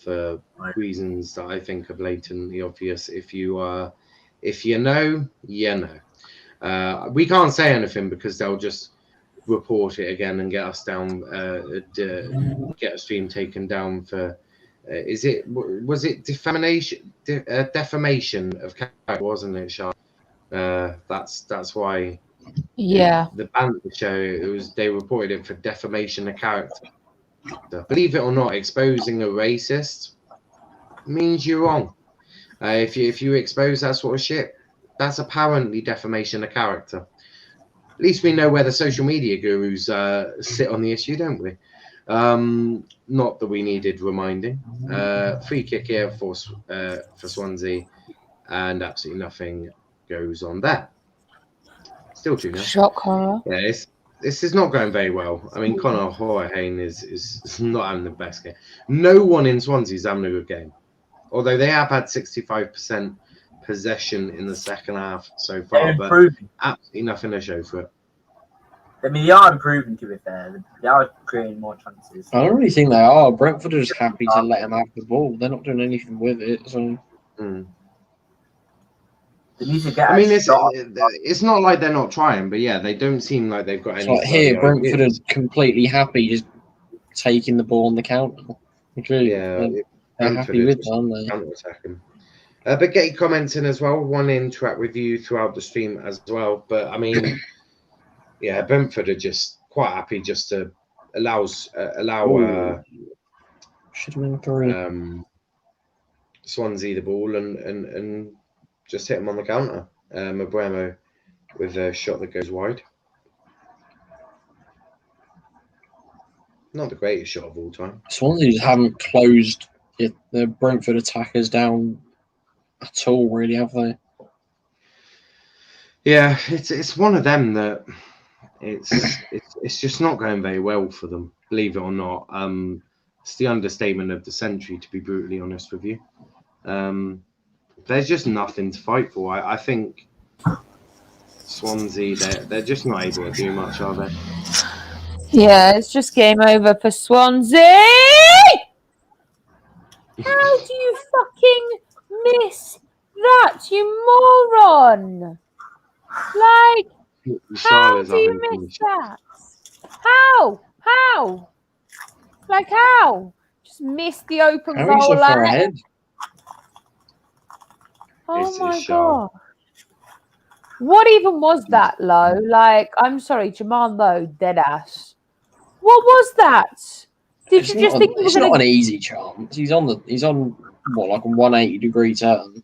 for reasons that I think are blatantly obvious. If you know, you know. We can't say anything because they'll just report it again and get us down, get a stream taken down for. Was it defamation of character, wasn't it, Charles? That's why. Yeah. The Banter show, they reported it for defamation of character. Believe it or not, exposing a racist means you're wrong. If you expose that sort of shit, that's apparently defamation of character. At least we know where the social media gurus sit on the issue, don't we? Not that we needed reminding. Free kick here for Swansea, and absolutely nothing goes on there. Still 2-0. Shock horror. Yeah, this is not going very well. I mean, Conor Hourihane is not having the best game. No one in Swansea is having a good game. Although they have had 65% possession in the second half so far, but absolutely nothing to show for it. I mean, they are improving, to be fair. They are creating more chances. I don't really think they are. Brentford are just happy to let them have the ball. They're not doing anything with it. So. They need to get. I mean, it's not like they're not trying, but yeah, they don't seem like they've got any. Like here, Brentford are completely happy just taking the ball on the counter. Really, yeah, they're happy with that, aren't they? Counter-attacking. But get your comments in as well. Want to interact with you throughout the stream as well. But I mean, yeah, Brentford are just quite happy just to allow should have been through. Swansea the ball and just hit them on the counter. Abramo with a shot that goes wide. Not the greatest shot of all time. Swansea just haven't closed the Brentford attackers down at all, really, have they? Yeah, it's one of them that it's just not going very well for them, believe it or not. It's the understatement of the century, to be brutally honest with you. There's just nothing to fight for. I think Swansea, they're just not able to do much, are they? Yeah, it's just game over for Swansea. How do you fucking miss that, you moron? Like, how do you miss that? How? Like, how? Just missed the open How goal. are you so far ahead? Oh my god. What even was that, Low? Like, I'm sorry, Jamal Low, deadass. What was that? Did you just think it's not an easy chance? He's on what, like a 180-degree turn?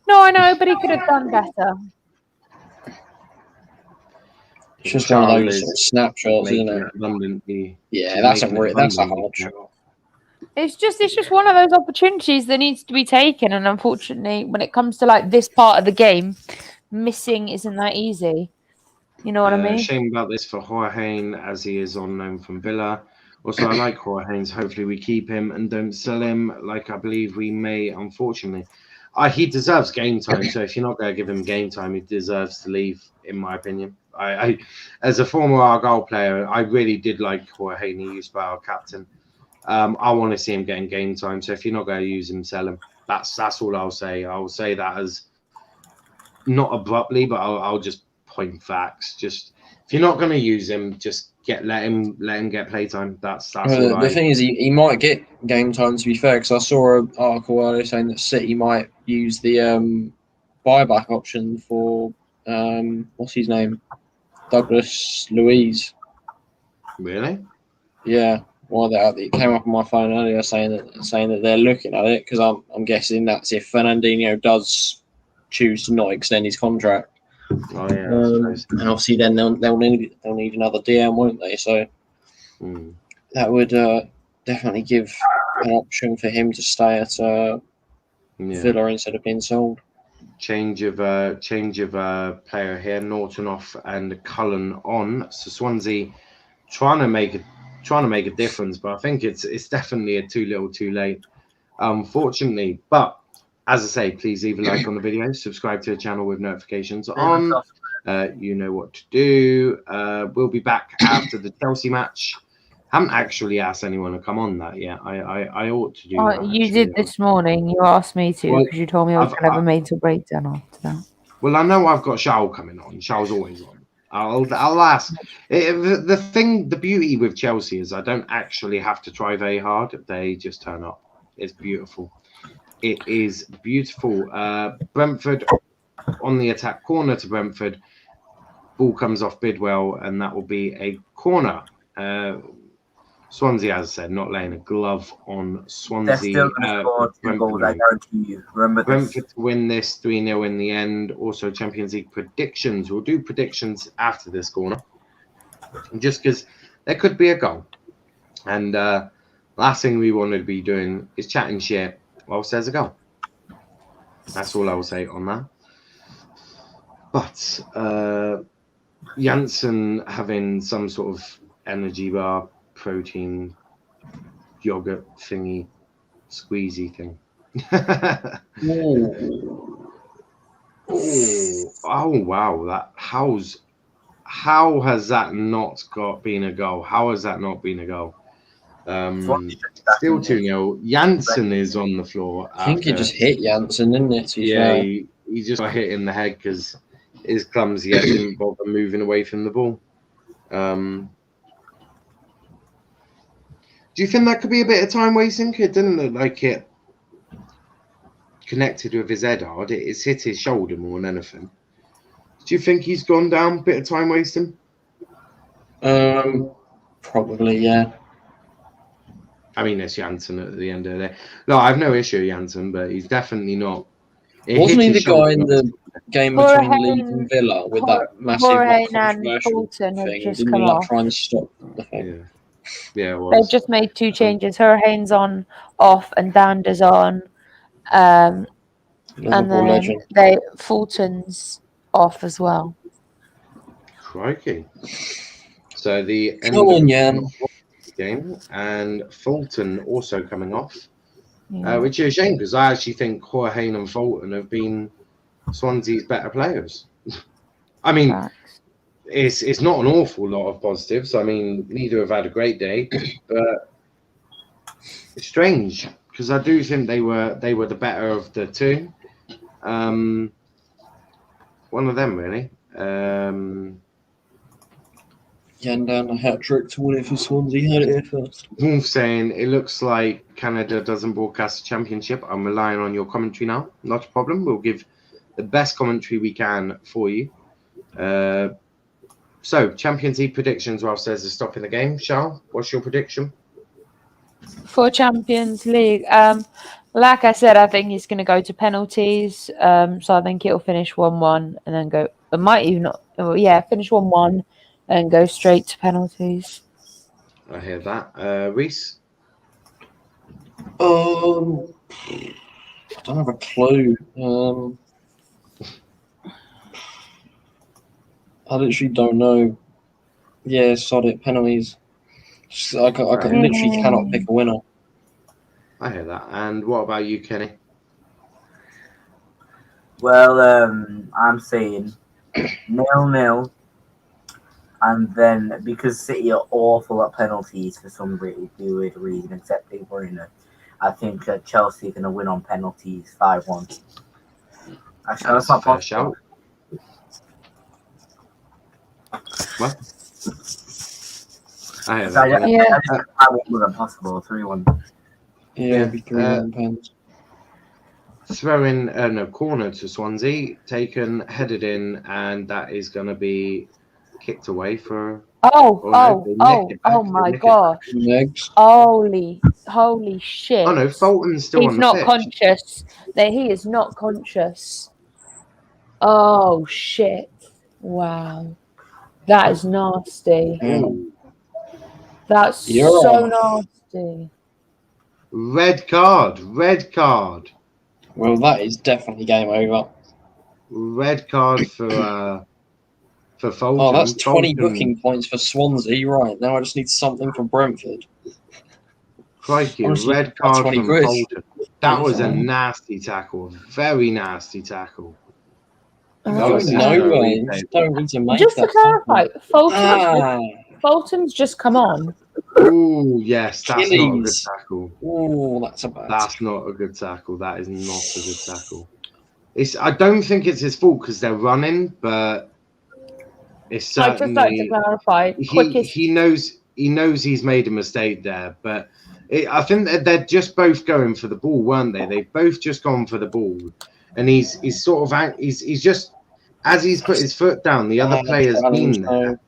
No, I know, but he could have done better. It's just one of those sort of snapshots, isn't it? Yeah, that's a hard shot. It's just one of those opportunities that needs to be taken, and unfortunately, when it comes to like this part of the game, missing isn't that easy. You know what I mean? Shame about this for Jorge, as he is on loan from Villa. Also, I like Jorge. Hopefully, we keep him and don't sell him, like I believe we may, unfortunately. He deserves game time, so if you're not going to give him game time, he deserves to leave, in my opinion. I as a former Argyle player, I really did like Jorge, and he used by our captain. I want to see him getting game time, so if you're not going to use him, sell him. That's all I'll say. I'll say that as not abruptly, but I'll just point facts. Just if you're not going to use him, just let him get playtime. That's all. The thing is, he might get game time. To be fair, because I saw an article earlier saying that City might use the buyback option for what's his name, Douglas Luiz. Really? Yeah. Well, it came up on my phone earlier saying that they're looking at it, because I'm guessing that's if Fernandinho does choose to not extend his contract. Oh yeah, and obviously then they'll need another DM, won't they? So that would definitely give an option for him to stay at Villa instead of being sold. Change of player here. Norton off and Cullen on. So Swansea trying to make a difference, but I think it's definitely a too little, too late, unfortunately. But as I say, please leave a like on the video, subscribe to the channel with notifications on. You know what to do. We'll be back after the Chelsea match. Haven't actually asked anyone to come on that yet. I ought to do that. You did this morning. You asked me to, because you told me I was going to have a mental breakdown after that. Well, I know I've got Shao coming on. Shao's always on. I'll ask. The beauty with Chelsea is I don't actually have to try very hard. They just turn up. It's beautiful. It is beautiful. Brentford on the attack, corner to Brentford. Ball comes off Bidwell, and that will be a corner. Swansea, as I said, not laying a glove on Swansea. They're still going to score 2 goals, I guarantee you. Remember this. Brentford to win this 3-0 in the end. Also, Champions League predictions. We'll do predictions after this corner, just because there could be a goal. And last thing we want to be doing is chatting shit whilst there's a goal. That's all I will say on that. But Janssen having some sort of energy bar, protein, yogurt thingy, squeezy thing. Oh wow! How has that not been a goal? How has that not been a goal? Still 2-0. Janssen is on the floor. I think it just hit Janssen, didn't it? Yeah, he just got hit in the head because his clumsy head didn't bother moving away from the ball. Do you think that could be a bit of time wasting? It didn't look like it connected with his head hard. It's hit his shoulder more than anything. Do you think he's gone down? Bit of time wasting? Probably, yeah. I mean, it's Janssen at the end of the day. No, I have no issue with Janssen, but he's definitely not. Wasn't he the guy in the game between Leeds and Villa with that massive controversial thing? Didn't he try and stop the thing? Yeah, it was. They've just made 2 changes. Hurricane's off, and Dander's on. And then Fulton's off as well. Crikey. So the end of the game, and Fulton also coming off, which is a shame because I actually think Jorge and Fulton have been Swansea's better players. I mean, it's not an awful lot of positives. I mean, neither have had a great day, but it's strange because I do think they were the better of the two. One of them, really. Getting down a hat trick to win it for Swansea. Heard it here first. Wolf saying it looks like Canada doesn't broadcast the championship. I'm relying on your commentary now. Not a problem. We'll give the best commentary we can for you. So, Champions League predictions whilst there's a stop in the game. Charles, what's your prediction? For Champions League, like I said, I think he's going to go to penalties. So I think it'll finish 1-1 and then go. It might even not. Finish 1-1 and go straight to penalties. I hear that. Reese? I don't have a clue. I literally don't know. Yeah, sod it. Penalties. I literally cannot pick a winner. I hear that. And what about you, Kenny? Well, I'm saying 0-0. And then, because City are awful at penalties for some weird reason, except they were in it, I think Chelsea are going to win on penalties 5-1. Actually, that's not possible. What? I have I wasn't possible. 3-1. Yeah, it'd be 3-1 pens. Throw in a corner to Swansea, taken, headed in, and that is going to be kicked away for. Oh my god! Holy shit! Oh no, Fulton's still on the pitch. He's not conscious. He is not conscious. Oh shit! Wow, that is nasty. That's so nasty. Red card. Well, that is definitely game over. Red card for Fulton. Oh, that's 20 booking points for Swansea. Right, now I just need something from Brentford. Crikey, red card from Fulton. That was a nasty tackle. Very nasty tackle. Just to clarify, Fulton's just come on. Oh, yes, that's not a good tackle. Oh, that's a bad. That's not a good tackle. That is not a good tackle. I don't think it's his fault because they're running, but it's certainly. I'd just like to clarify. He knows he's made a mistake there, but I think that they're just both going for the ball, weren't they? They've both just gone for the ball, and he's sort of he's just as he's put his foot down, the other player's been there.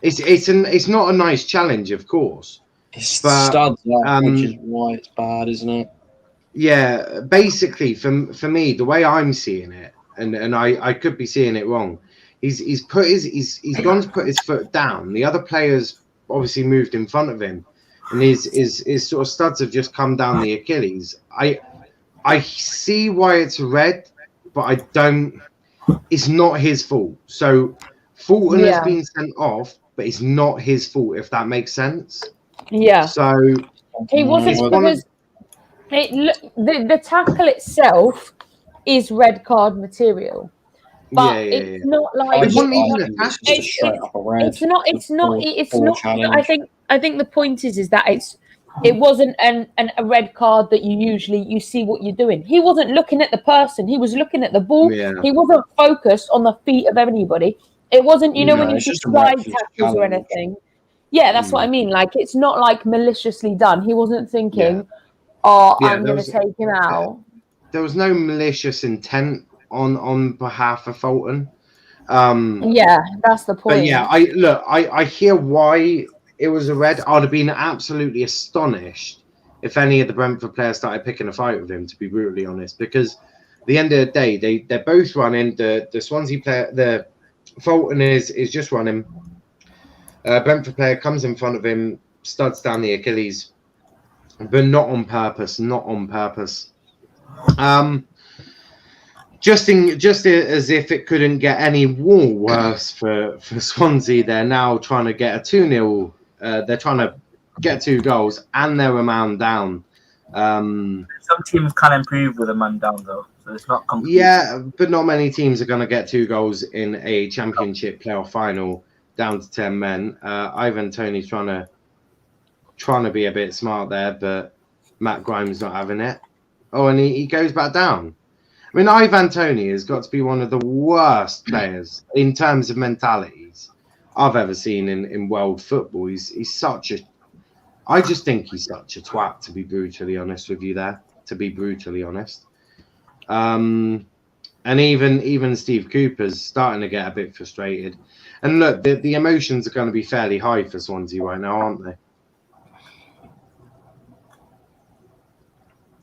It's not a nice challenge, of course. It's studs, which is why it's bad, isn't it? Yeah, basically, for me, the way I'm seeing it, and I could be seeing it wrong. He's gone to put his foot down. The other players obviously moved in front of him, and his sort of studs have just come down the Achilles. I see why it's red, but I don't. It's not his fault. So Fulton has been sent off, but it's not his fault, if that makes sense. Yeah. So he wasn't because the tackle itself is red card material. But it's not like it wasn't even a tackle. It's not. I think the point is that it wasn't a red card that you see what you're doing. He wasn't looking at the person. He was looking at the ball. Yeah. He wasn't focused on the feet of anybody. It wasn't, when you see slide tackles or anything. Yeah, that's what I mean. Like, it's not like maliciously done. He wasn't thinking, I'm going to take him out. There was no malicious intent on behalf of Fulton. Yeah, that's the point. But yeah, I hear why it was a red. I'd have been absolutely astonished if any of the Brentford players started picking a fight with him, to be brutally honest, because at the end of the day, they're both running. The Swansea player, the Fulton is just running. Brentford player comes in front of him, studs down the Achilles, but not on purpose. Just as if it couldn't get any more worse for Swansea, they're now trying to get a 2-0. They're trying to get 2 goals, and they're a man down. Some teams can improve with a man down, though. So it's not complete. Yeah, but not many teams are going to get 2 goals in a championship playoff final down to 10 men. Ivan Toney's trying to be a bit smart there, but Matt Grimes not having it. Oh, and he goes back down. I mean, Ivan Toney has got to be one of the worst players in terms of mentalities I've ever seen in world football. He's such a... I just think he's such a twat, to be brutally honest with you there, to be brutally honest. And even Steve Cooper's starting to get a bit frustrated. And look, the emotions are going to be fairly high for Swansea right now, aren't they?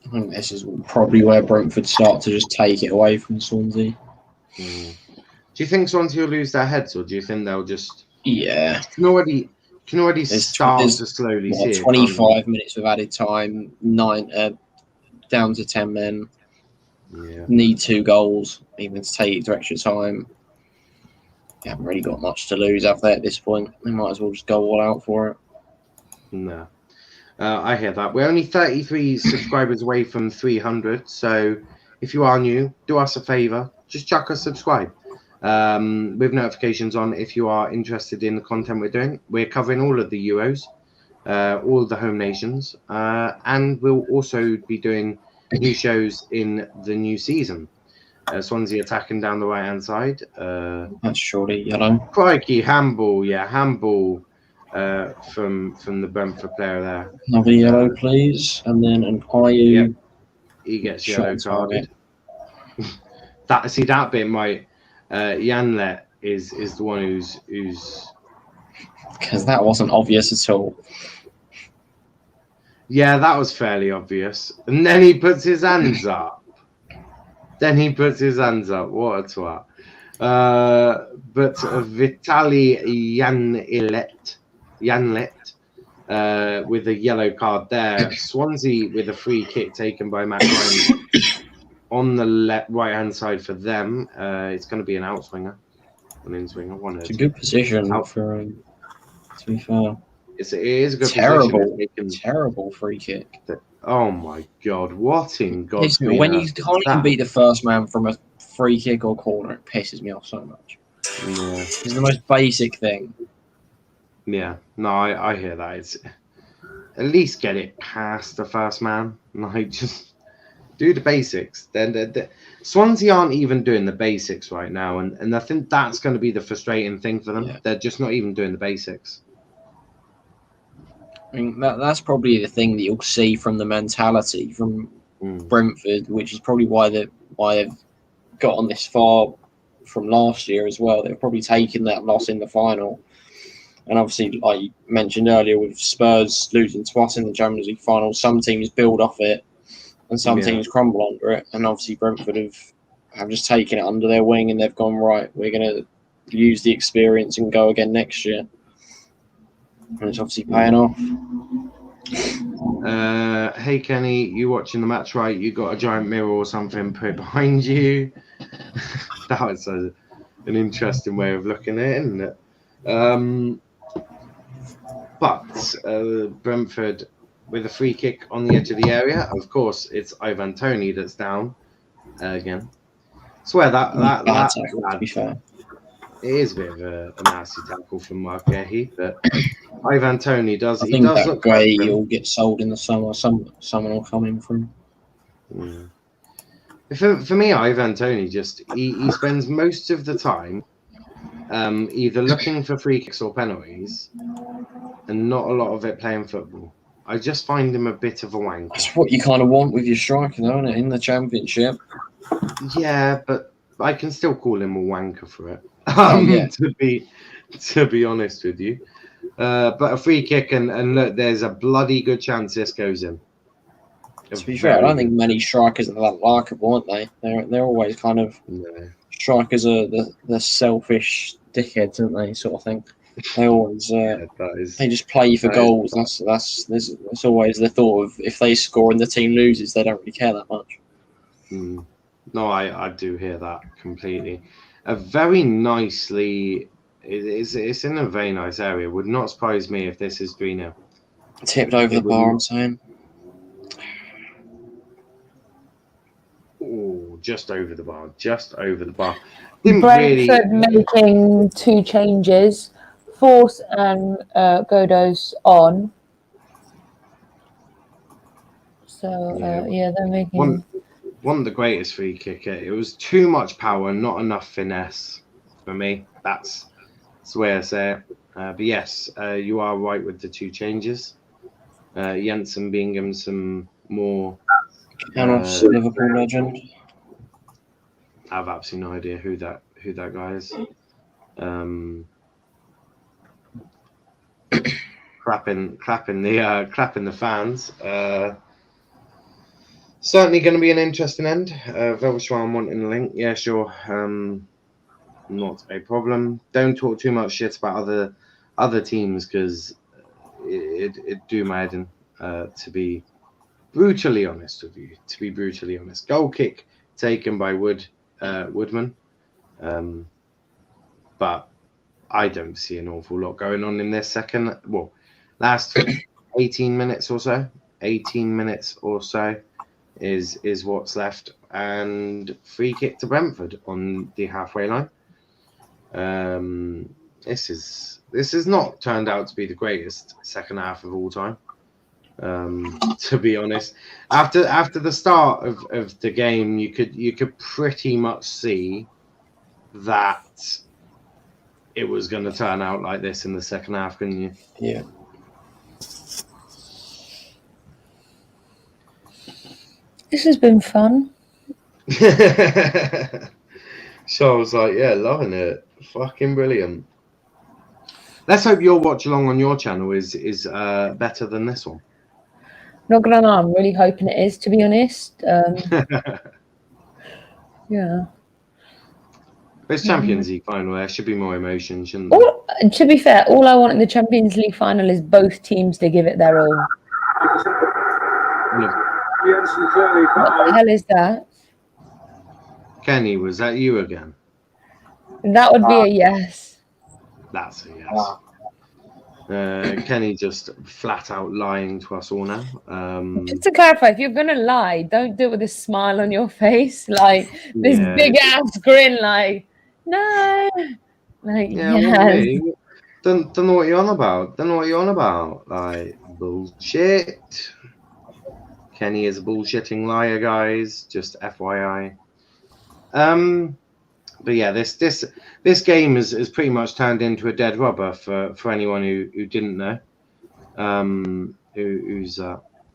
I think this is probably where Brentford start to just take it away from Swansea. Do you think Swansea will lose their heads, or do you think they'll just... Yeah. Can already start to slowly see 25 minutes of added time, down to 10 men. Yeah. Need 2 goals, even to take it to extra time. They haven't really got much to lose, have they, at this point? They might as well just go all out for it. No. I hear that. We're only 33 subscribers away from 300, so if you are new, do us a favour. Just chuck us subscribe with notifications on if you are interested in the content we're doing. We're covering all of the Euros, all of the home nations, and we'll also be doing new shows in the new season. Swansea attacking down the right-hand side. That's surely yellow. Crikey, handball. Yeah, handball from the Brentford player there. Another yellow, please. And then Ayu. Yep. He gets yellow carded. that bit might... Janlet is the one who's... Because that wasn't obvious at all. Yeah, that was fairly obvious. And then he puts his hands up. What a twat. But Vitaly Janlet with a yellow card there. Swansea with a free kick taken by Matt Ryan on the right-hand side for them. It's going to be an outswinger. An in-swinger. It's a good position for to be fair. It is a good position. Terrible free kick. Oh my God! What in God's name? When you can't even beat the first man from a free kick or corner, it pisses me off so much. Yeah. It's the most basic thing. Yeah, no, I hear that. It's at least get it past the first man. Like, just do the basics. Then Swansea aren't even doing the basics right now, and I think that's going to be the frustrating thing for them. Yeah. They're just not even doing the basics. I mean, that's probably the thing that you'll see from the mentality from Brentford, which is probably why they've gotten this far from last year as well. They've probably taken that loss in the final. And obviously, like you mentioned earlier, with Spurs losing to us in the Champions League final, some teams build off it and some teams crumble under it. And obviously, Brentford have just taken it under their wing and they've gone, right, we're going to use the experience and go again next year. And it's obviously paying off. Hey, Kenny, you watching the match, right? You got a giant mirror or something put behind you. That was an interesting way of looking at it, isn't it? But Brentford with a free kick on the edge of the area. Of course, it's Ivan Toney that's down again. I swear that to be fair. It is a bit of a nasty tackle from Mark Gehi, but Ivan Toney does. I think that Gray will get sold in the summer. Someone will come in from. For me, Ivan Toney he spends most of the time either looking for free kicks or penalties, and not a lot of it playing football. I just find him a bit of a wanker. That's what you kind of want with your striker, though, isn't it? In the Championship. Yeah, but I can still call him a wanker for it. To be honest with you, but a free kick and look, there's a bloody good chance this goes in. To be fair, I don't think many strikers are that likable, aren't they? They're always kind of strikers are the selfish dickheads, aren't they? Sort of thing. They always they just play for goals. That's always the thought of if they score and the team loses, they don't really care that much. No, I do hear that completely. A very nicely, it's in a very nice area. Would not surprise me if this is 3-0. Tipped over the bar, I'm saying. Oh, just over the bar. Brentford making 2 changes. Force and Godos on. So, they're making... wasn't the greatest free kick. It was too much power, not enough finesse for me. That's the way I say it. But yes, you are right with the 2 changes. Jensen being given some more. Liverpool legend. I have absolutely no idea who that guy is. Clapping the fans. Certainly going to be an interesting end. Velshwan wanting a link. Yeah, sure. Not a problem. Don't talk too much shit about other teams because it do my head in, to be brutally honest with you. Goal kick taken by Woodman. But I don't see an awful lot going on in this last 18 minutes or so. 18 minutes or so is what's left, and free kick to Brentford on the halfway line. This is not turned out to be the greatest second half of all time. To be honest, after the start of the game, you could pretty much see that it was going to turn out like this in the second half, couldn't you? Yeah. This has been fun. So I was like, yeah, loving it. Fucking brilliant. Let's hope your watch along on your channel is better than this one. Not gonna lie, I'm really hoping it is, to be honest. Yeah. It's Champions League final. There should be more emotion, shouldn't there? To be fair, all I want in the Champions League final is both teams to give it their all. What the hell is that? Kenny, was that you again? That would be a yes. That's a yes. Kenny just flat out lying to us all now. Just to clarify, if you're gonna lie, don't do it with a smile on your face, like this big ass grin, like no, like yes. Don't know what you're on about. Like bullshit. Kenny is a bullshitting liar, guys. Just FYI. But yeah, this game is pretty much turned into a dead rubber for anyone who didn't know. Who's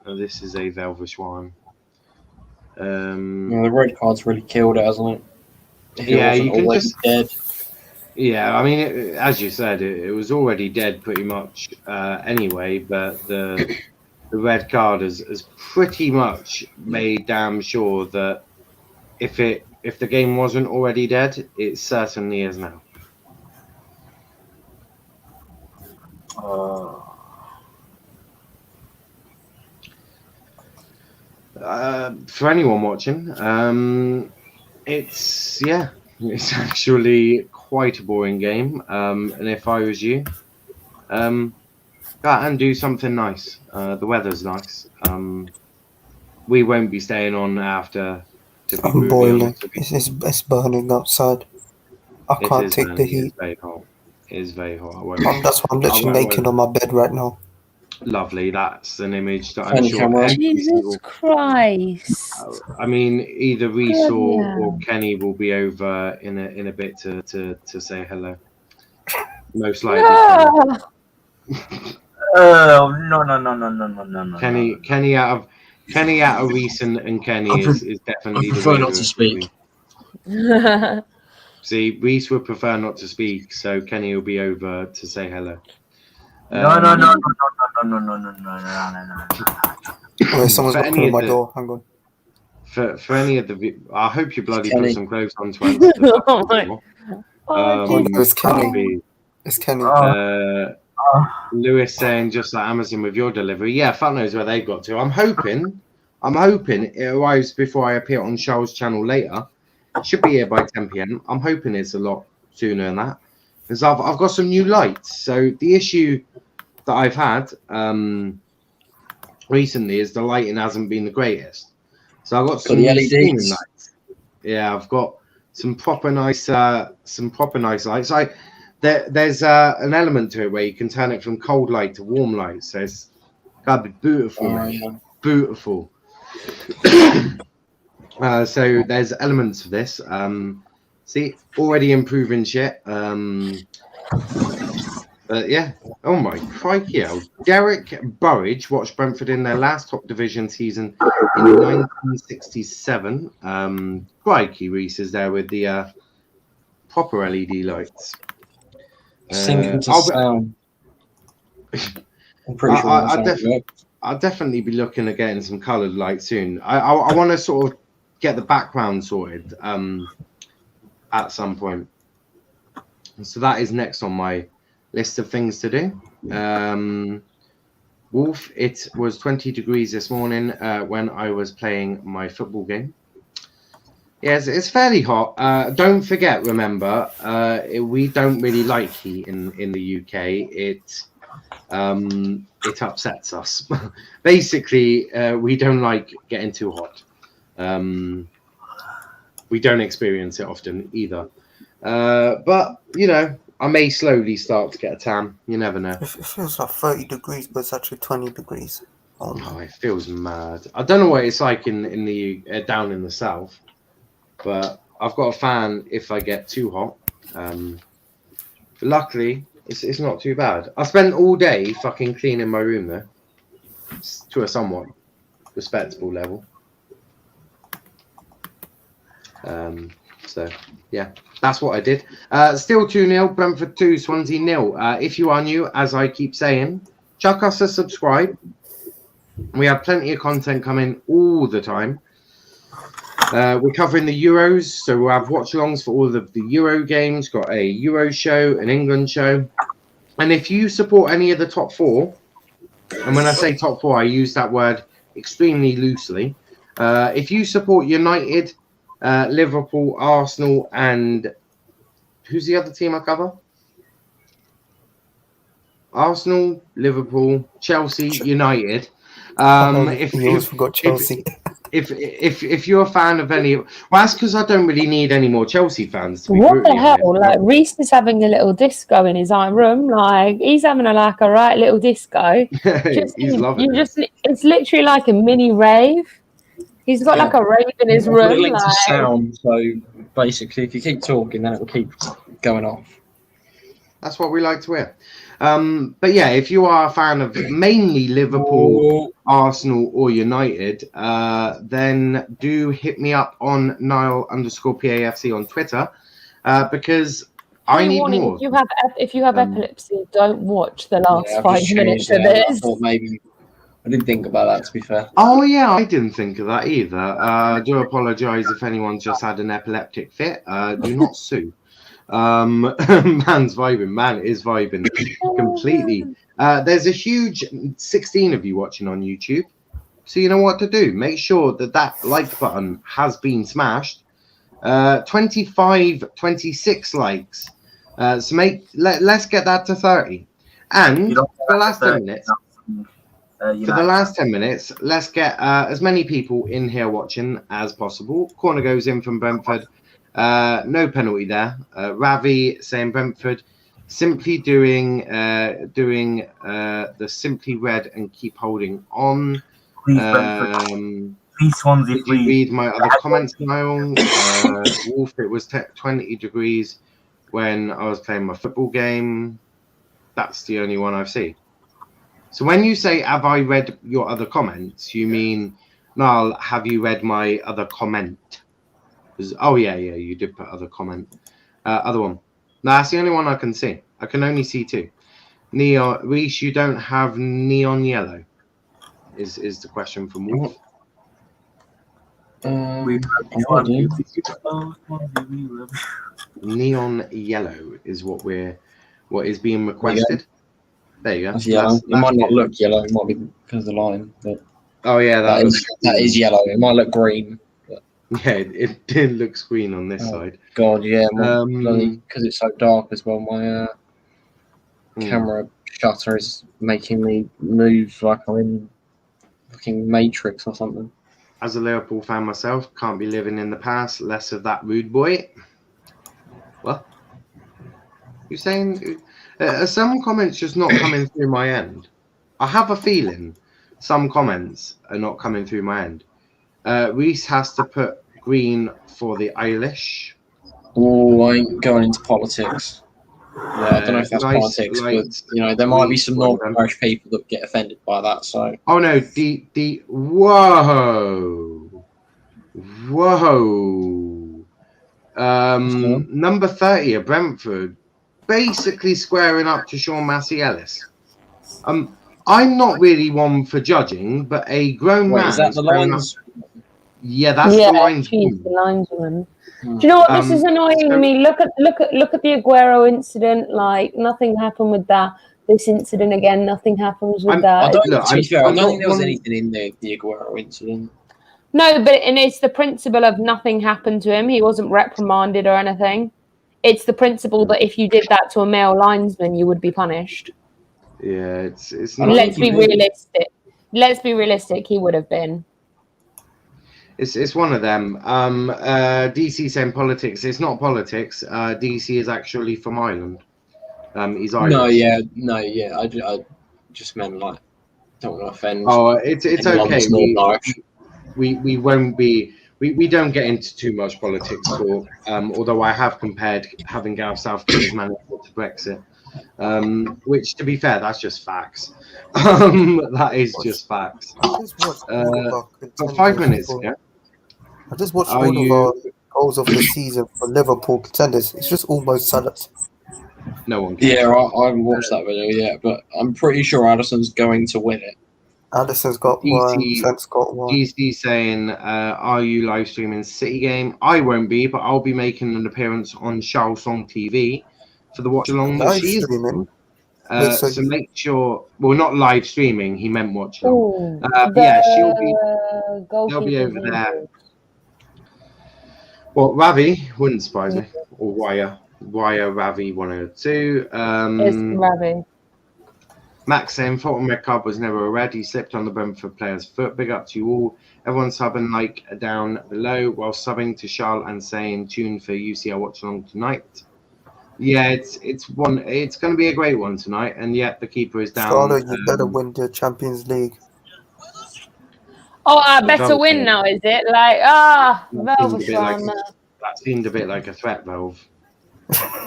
this is a Velvishwan. The red card's really killed it, hasn't it? Yeah, you can just dead. Yeah, I mean, as you said, it was already dead pretty much anyway. But the red card has pretty much made damn sure that if the game wasn't already dead, it certainly is now. For anyone watching, it's actually quite a boring game. And if I was you, go out and do something nice. The weather's nice. We won't be staying on after. I'm boiling. It's burning outside. I can't take the heat. It's very hot. That's why I'm literally naked on my bed right now. Lovely. That's an image that I'm sure. Jesus Christ. I mean, either Reese or Kenny will be over in a bit to say hello. Most likely. No. Kenny out of Reese and Kenny is definitely. I prefer not to speak. See, Reese would prefer not to speak, so Kenny will be over to say hello. No. Wait, someone's knocking on my door. Hang on. For any of the, I hope you bloody put some clothes on to answer. It's Kenny. It's Kenny. Lewis saying just like Amazon with your delivery. Yeah, fuck knows where they got to. I'm hoping it arrives before I appear on Charles' channel later. It should be here by 10 p.m. I'm hoping it's a lot sooner than that. Because I've got some new lights. So the issue that I've had recently is the lighting hasn't been the greatest. So I've got some new LEDs. Lights. Yeah, I've got some proper nice lights. There's an element to it where you can turn it from cold light to warm light. So it's gotta be beautiful, man. Beautiful. So there's elements of this. See, already improving shit. But yeah. Oh my crikey! Derek Burridge watched Brentford in their last top division season in 1967. Crikey, Reese is there with the proper LED lights. Sinking to sound. I'm pretty sure I'll definitely be looking at getting some coloured lights soon. I want to sort of get the background sorted at some point. So that is next on my list of things to do. Wolf, it was 20 degrees this morning when I was playing my football game. Yes, it's fairly hot. Don't forget, remember, we don't really like heat in the UK. It upsets us. Basically, we don't like getting too hot. We don't experience it often either. But, you know, I may slowly start to get a tan. You never know. It feels like 30 degrees, but it's actually 20 degrees. Oh, it feels mad. I don't know what it's like in the down in the south. But I've got a fan if I get too hot. But luckily, it's not too bad. I spent all day fucking cleaning my room though, to a somewhat respectable level. So yeah, that's what I did. Still 2-0, Brentford 2, Swansea 0. If you are new, as I keep saying, chuck us a subscribe. We have plenty of content coming all the time. We're covering the Euros, so we'll have watch-alongs for all of the Euro games. Got a Euro show, an England show. And if you support any of the top four, and when I say top four, I use that word extremely loosely. If you support United, Liverpool, Arsenal, and who's the other team I cover? Arsenal, Liverpool, Chelsea, United. Forgot Chelsea. If you're a fan of any, well, that's because I don't really need any more Chelsea fans. To be what the hell? honest. Like Reese is having a little disco in his own room. Like he's having a right little disco. He's loving it. It's literally like a mini rave. He's got like a rave in his room. Like to sound. So basically, if you keep talking, then it will keep going off. That's what we like to hear. But yeah, if you are a fan of mainly Liverpool, Arsenal, or United, then do hit me up on Niall_PAFC on Twitter because I need more. If you have epilepsy, don't watch the last 5 minutes of this. I thought maybe I didn't think about that, to be fair. Oh yeah, I didn't think of that either. I do apologise if anyone's just had an epileptic fit. Do not sue. Man's vibing. Man is vibing completely. There's a huge 16 of you watching on YouTube, so you know what to do. Make sure that like button has been smashed. 26 likes. So let's get that to 30. And for the last 10 minutes, let's get as many people in here watching as possible. Corner goes in from Brentford. No penalty there. Ravi saying Brentford simply doing the simply red and keep holding on. Please, Swansea, please. Read my other comments, Niall. Wolf, it was 20 degrees when I was playing my football game. That's the only one I've seen. So when you say, have I read your other comments, you mean, Niall, have you read my other comment? Oh, yeah, you did put other comment. Other one. No, that's the only one I can see. I can only see two. Neon, Reese, you don't have neon yellow, is the question from Wolf. Neon yellow is what is being requested. There you go. That's yellow. It might not look yellow. It might be because of the line. But oh yeah, that is yellow. It might look green. But... yeah, it did look green on this side. God, yeah, because it's so dark as well. My camera shutter is making me move like I'm in fucking Matrix or something. As a Liverpool fan myself, can't be living in the past. Less of that rude boy. What? You saying? Some comments just not coming through my end. I have a feeling some comments are not coming through my end. Reese has to put green for the Irish. Oh, I ain't going into politics. Yeah, I don't know if that's politics, but there might be some Northern Irish people that get offended by that. So. Oh no! Whoa! Number 30 at Brentford, basically squaring up to Sean Massey Ellis. I'm not really one for judging, but a grown man. Is that the lines? Yeah, that's the linesman. The linesman. Do you know what? This is annoying me. Look at the Aguero incident. Like nothing happened with that. This incident again, nothing happens with that. I don't think there was anything in the Aguero incident. No, but it's the principle of nothing happened to him. He wasn't reprimanded or anything. It's the principle that if you did that to a male linesman, you would be punished. Yeah, it's not. Let's be realistic. Let's be realistic. He would have been. It's one of them. DC saying politics. It's not politics. DC is actually from Ireland. He's Irish. No, I just meant like don't want to offend. Oh, it's okay. We won't be. We don't get into too much politics talk. Although I have compared having Gareth Southgate as manager to Brexit, which to be fair, that's just facts. That is just facts. For 5 minutes, yeah. I just watched all of our goals of the season for Liverpool contenders. It's just almost silence. No one cares. Yeah, I haven't watched that video yet, but I'm pretty sure Addison's going to win it. Addison's got one. Trent's got one. DC saying, are you live streaming City game? I won't be, but I'll be making an appearance on Charles Song TV for the watch along this season. So make sure, well, not live streaming, he meant watch along. Yeah, they'll be over there. Well, Ravi wouldn't surprise me, or Wire Ravi 102. It's Ravi. Max saying Fulton Red Card was never a red. He slipped on the Brentford player's foot. Big up to you all. Everyone subbing like down below while subbing to Charles and saying tune for UCL watch along tonight. Yeah, it's going to be a great one tonight, and yet the keeper is down. Charlotte, you better win the Champions League. Oh, I better win now, is it? Like, that seemed a bit like a threat, Valve.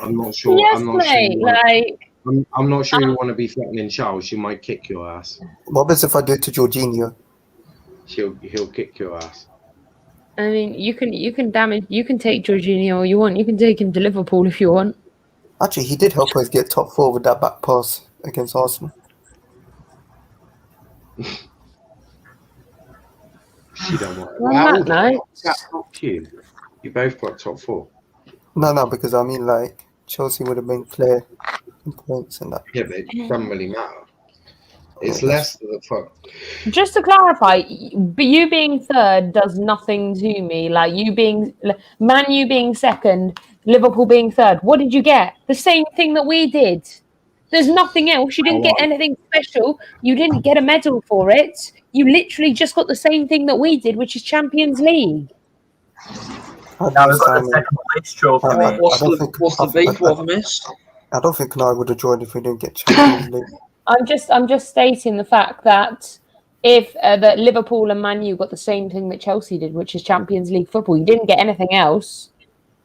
I'm not sure. Yes, I'm not mate. sure. I'm not sure you want to be threatening Charles. She might kick your ass. What happens if I do it to Jorginho? He'll kick your ass. I mean, you can damage. You can take Jorginho you want. You can take him to Liverpool if you want. Actually, he did help us get top 4 with that back pass against Arsenal. She don't want it. You both got top 4. No, because I mean, like, Chelsea would have been clear in points and that. Yeah, but it doesn't really matter. It's less than the fuck. Just to clarify, you being third does nothing to me. Like Man U being second, Liverpool being third. What did you get? The same thing that we did. There's nothing else. You didn't get anything special. You didn't get a medal for it. You literally just got the same thing that we did, which is Champions League. Now we've got the second place trophy. What's the beef? What have I missed? I don't think I would have joined if we didn't get Champions League. I'm just stating the fact that if that Liverpool and Man U got the same thing that Chelsea did, which is Champions League football, you didn't get anything else.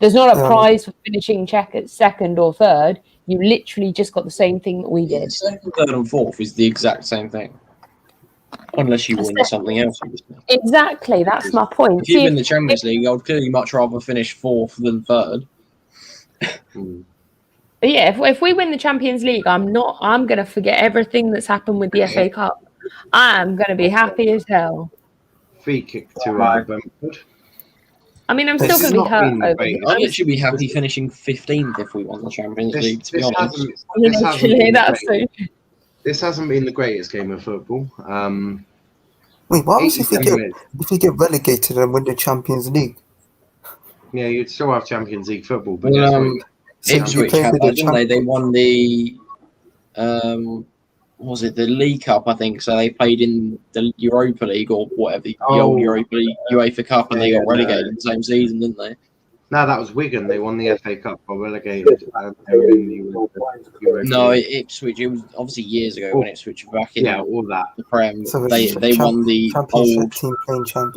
There's not a prize for finishing second or third. You literally just got the same thing that we did. Second, third, and fourth is the exact same thing, unless you win something else. Exactly, that's my point. If you win the Champions League, I would clearly much rather finish fourth than third. But yeah, if we win the Champions League, I'm going to forget everything that's happened with the FA Cup. I'm going to be happy as hell. Free kick to Brentford. I mean, I'm still going to be hurt over this. I'd actually be happy finishing 15th if we won the Champions League, to be honest. This hasn't been the greatest game of football. Wait, what happens if we get relegated and win the Champions League? Yeah, you'd still have Champions League football, but Ipswich had that, didn't they? They won the was it the League Cup, I think? So they played in the Europa League or whatever, the old Europa League, UEFA Cup, and they got relegated in the same season, didn't they? No, that was Wigan. They won the FA Cup, got relegated. No, Ipswich. It was obviously years ago when Ipswich were back in all that. The Prem. So they won the old League Cup,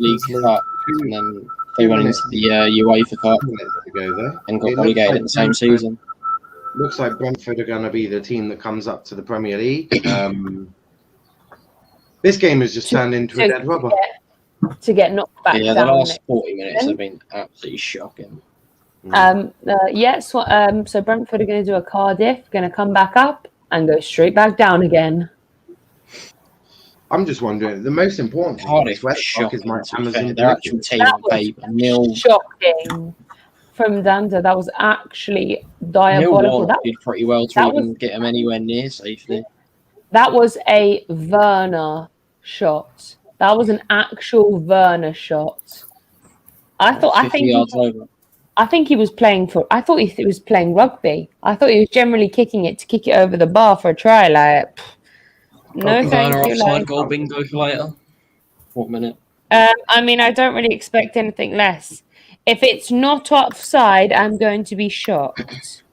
and then They went into the UEFA Cup to go there and got relegated in the same season. Looks like Brentford are going to be the team that comes up to the Premier League. This game has just turned into a dead rubber. To get knocked back Yeah, down. The last 40 minutes have been absolutely shocking. So Brentford are going to do a Cardiff, going to come back up and go straight back down again. I'm just wondering, the most important thing is where the fuck is my Amazon? Their actual team on paper, nil. Shocking from Danda. That was actually diabolical. Neil did pretty well to even get them anywhere near safely. That was a Werner shot. That was an actual Werner shot. I think he was playing rugby. I thought he was generally kicking it to kick it over the bar for a try. Like, no, thank you. Offside goal bingo for later. What minute? I mean, I don't really expect anything less. If it's not offside, I'm going to be shocked.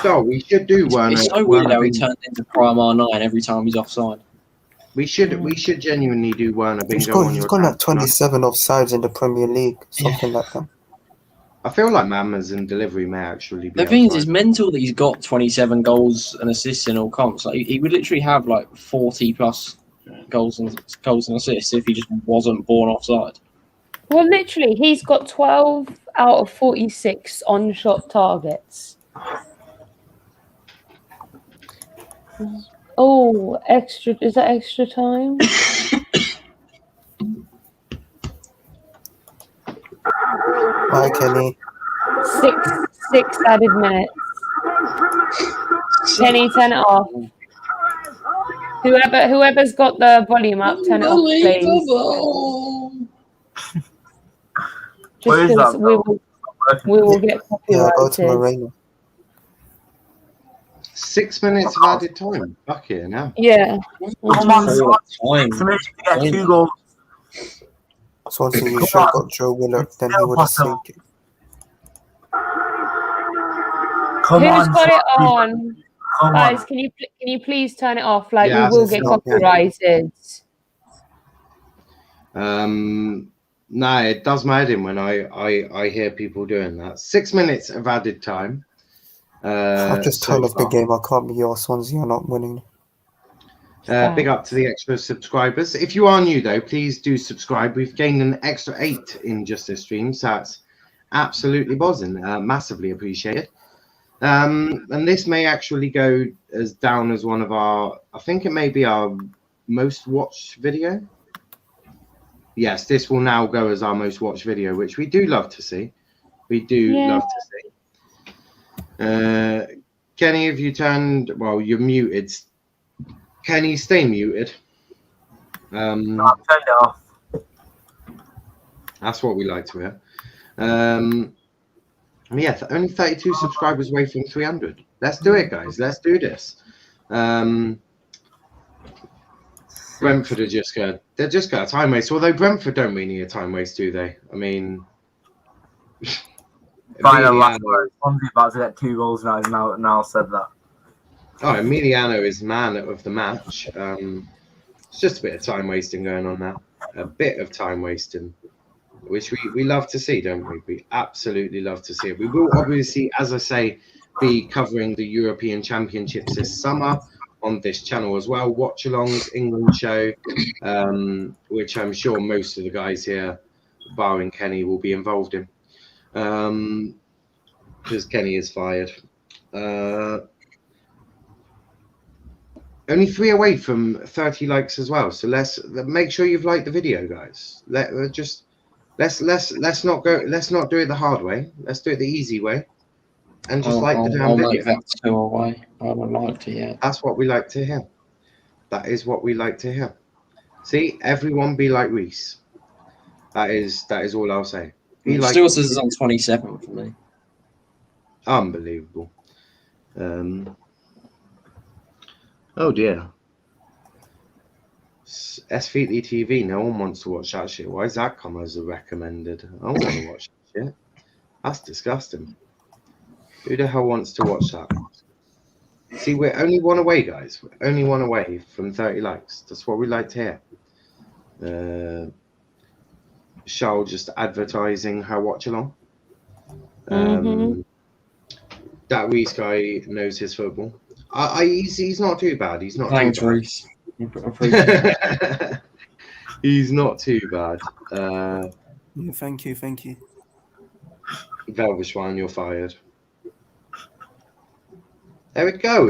So we should do Werner. It's so weird how he turns into Prime R9 every time he's offside. We should genuinely do Werner bingo. He's got like 27 offsides in the Premier League, something like that. I feel like Amazon delivery may actually be. The thing is, it's mental that he's got 27 goals and assists in all comps. Like he would literally have like 40 plus goals and assists if he just wasn't born offside. Well, literally, he's got 12 out of 46 on-shot targets. Oh, extra! Is that extra time? Bye, Kenny. Six added minutes. Kenny, turn it off. Whoever's got the volume up, turn it off, please. Just because we will get copyrighted. 6 minutes of added time. Fuck it now. Yeah. Come on, to get 2 goals. Swansea, you should have got Joe Willard, then he would have saved it. Who's got it on? Guys, can you please turn it off? Like, we will get copyrighted. No, it does my head in when I hear people doing that. 6 minutes of added time. I've just turned off the game. I can't be your Swansea are not winning. Big up to the extra subscribers. If you are new though, please do subscribe. We've gained an extra 8 in just this stream, so that's absolutely buzzing. Massively appreciated. And this may actually go as down as one of our, I think it may be our most watched video. Yes, this will now go as our most watched video, which we do love to see. We do love to see. Kenny, have you turned? Well, you're muted. Kenny, stay muted. I've turned it off. That's what we like to hear. Yeah, only 32 subscribers away from 300. Let's do it, guys. Let's do this. Brentford are just good. They're just got a time waste. Although Brentford don't really need a time waste, do they? I mean, Final last word. Swansea about to get 2 goals now. Niall said that. Oh, Emiliano is man of the match. It's just a bit of time wasting going on now. A bit of time wasting, which we love to see, don't we? We absolutely love to see it. We will obviously, as I say, be covering the European Championships this summer on this channel as well. Watch alongs, England show, which I'm sure most of the guys here, barring Kenny, will be involved in. Because Kenny is fired. Only 3 away from 30 likes as well. So let's make sure you've liked the video, guys. Let's not do it the hard way. Let's do it the easy way. And just like the damn video. Make that 2 away. I would like to hear. That's what we like to hear. That is what we like to hear. See, everyone be like Reese. That is all I'll say. It still says it's on 27 for me. Unbelievable. Oh dear. SVT TV, no one wants to watch that shit. Why does that come as a recommended? I don't want to watch that shit. That's disgusting. Who the hell wants to watch that? See, we're only 1 away, guys. We're only 1 away from 30 likes. That's what we like to hear. Charles just advertising her watch along. That Reese guy knows his football. He's not too bad. He's not Thanks, too bad. Reese. He's not too bad. Yeah, thank you. Velvishwan, you're fired. There we go.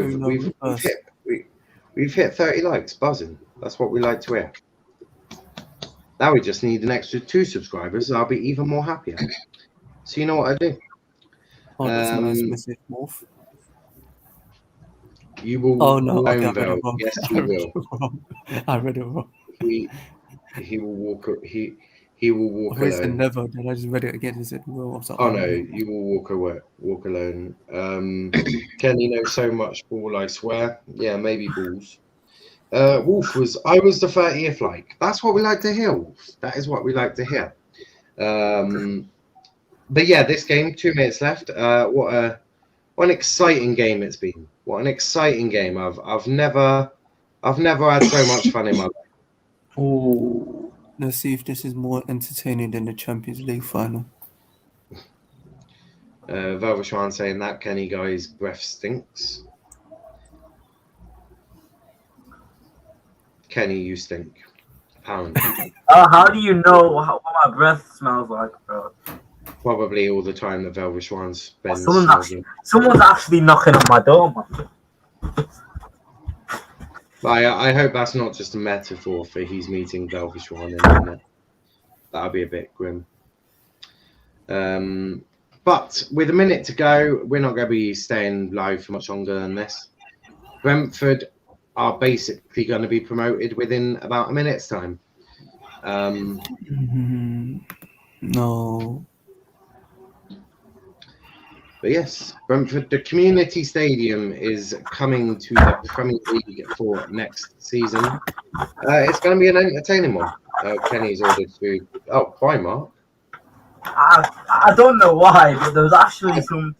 We've hit 30 likes. Buzzing. That's what we like to hear. Now we just need an extra 2 subscribers. I'll be even more happier. So you know what I do? Oh, that's a nice message, Morph. You will. Oh no! Okay, I read it wrong. Yes, you will. I read it wrong. He will walk. He will walk alone. I said never. Then I just read it again and said will. Oh no! You will walk away. Walk alone. Kenny knows so much ball. I swear. Yeah, maybe balls. Wolf was. I was the 30th like. That's what we like to hear, Wolf. That is what we like to hear. But yeah, this game, 2 minutes left. What an exciting game it's been. What an exciting game. I've never had so much fun in my life. Oh, let's see if this is more entertaining than the Champions League final. Velvishwan saying that Kenny guy's breath stinks. Kenny, you stink. Apparently. How do you know what my breath smells like, bro? Probably all the time that Velvishwan spends. Someone's actually knocking on my door, man. I hope that's not just a metaphor for he's meeting Velvishwan in a minute. That'll be a bit grim. But with a minute to go, we're not going to be staying live for much longer than this. Brentford are basically going to be promoted within about a minute's time. No. But yes, Brentford, the community stadium is coming to the Premier League for next season. It's going to be an entertaining one. Kenny's ordered food. Oh, Primark. I don't know why, but there was actually someone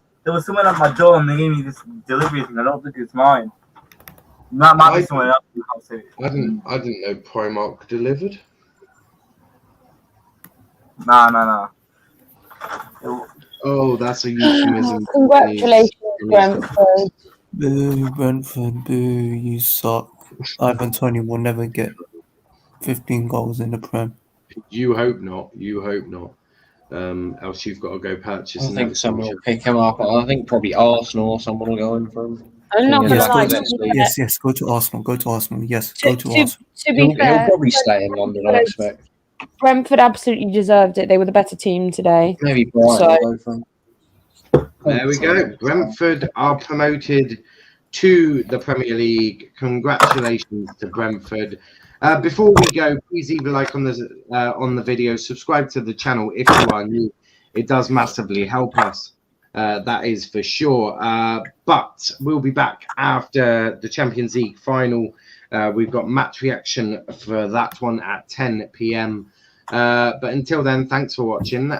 at my door and they gave me this delivery thing. I don't think it's mine. That might be someone else. I didn't know Primark delivered. No. Oh, that's a euphemism. Congratulations, Brentford. Boo, Brentford, boo, you suck. Ivan Toney will never get 15 goals in the Prem. You hope not. Else you've got to go purchase. I think someone will pick him up. I think probably Arsenal or someone will go in for him. I'm not going to lie. Yes, go to Arsenal. Yes, go to Arsenal. To be fair, he'll probably stay in London, I expect. Brentford absolutely deserved it. They were the better team today. Maybe Brighton. There we go. Brentford are promoted to the Premier League. Congratulations to Brentford. Before we go, please leave a like on the video. Subscribe to the channel if you are new. It does massively help us. That is for sure. But we'll be back after the Champions League final. We've got match reaction for that one at 10 p.m. But until then, thanks for watching.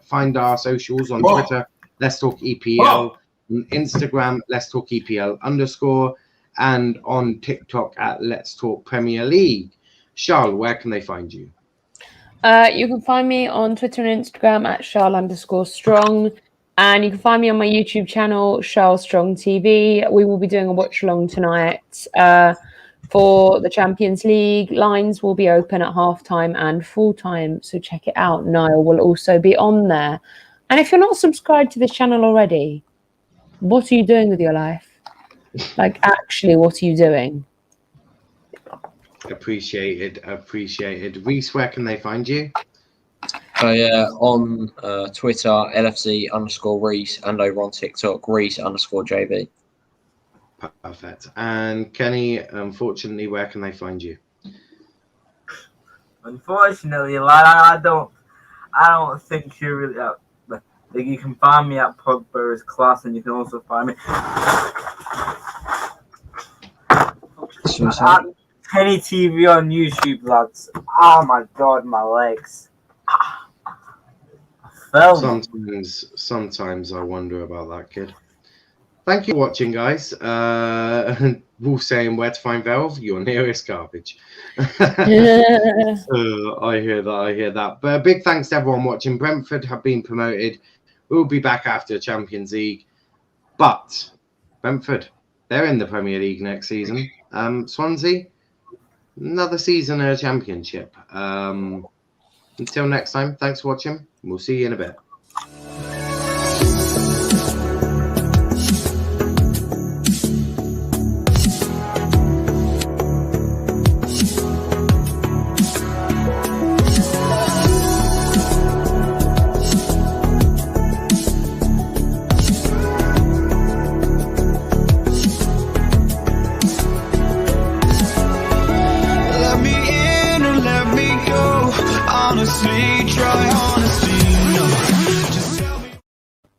Find our socials on Twitter, Let's Talk EPL, on Instagram, Let's Talk EPL_, and on TikTok at Let's Talk Premier League. Charles, where can they find you? You can find me on Twitter and Instagram at Charles_strong. And you can find me on my YouTube channel, Charles Strong TV. We will be doing a watch along tonight for the Champions League. Lines will be open at halftime and full time, so check it out. Niall will also be on there. And if you're not subscribed to this channel already, what are you doing with your life? Like, actually, what are you doing? Appreciated. Reese, where can they find you? On Twitter, LFC_Reese, and over on TikTok, Reese_JB. Perfect. And Kenny, unfortunately, where can they find you? Unfortunately, I don't think you're really out. Like, you can find me at Pogba's class, and you can also find me at Kenny TV on YouTube, lads. Oh my god, my legs. Sometimes I wonder about that kid. Thank you for watching, guys. Wolf saying where to find Valve, your nearest garbage. I hear that. But a big thanks to everyone watching. Brentford have been promoted. We'll be back after Champions League. But Brentford, they're in the Premier League next season. Swansea, another season of a championship. Until next time, thanks for watching. We'll see you in a bit.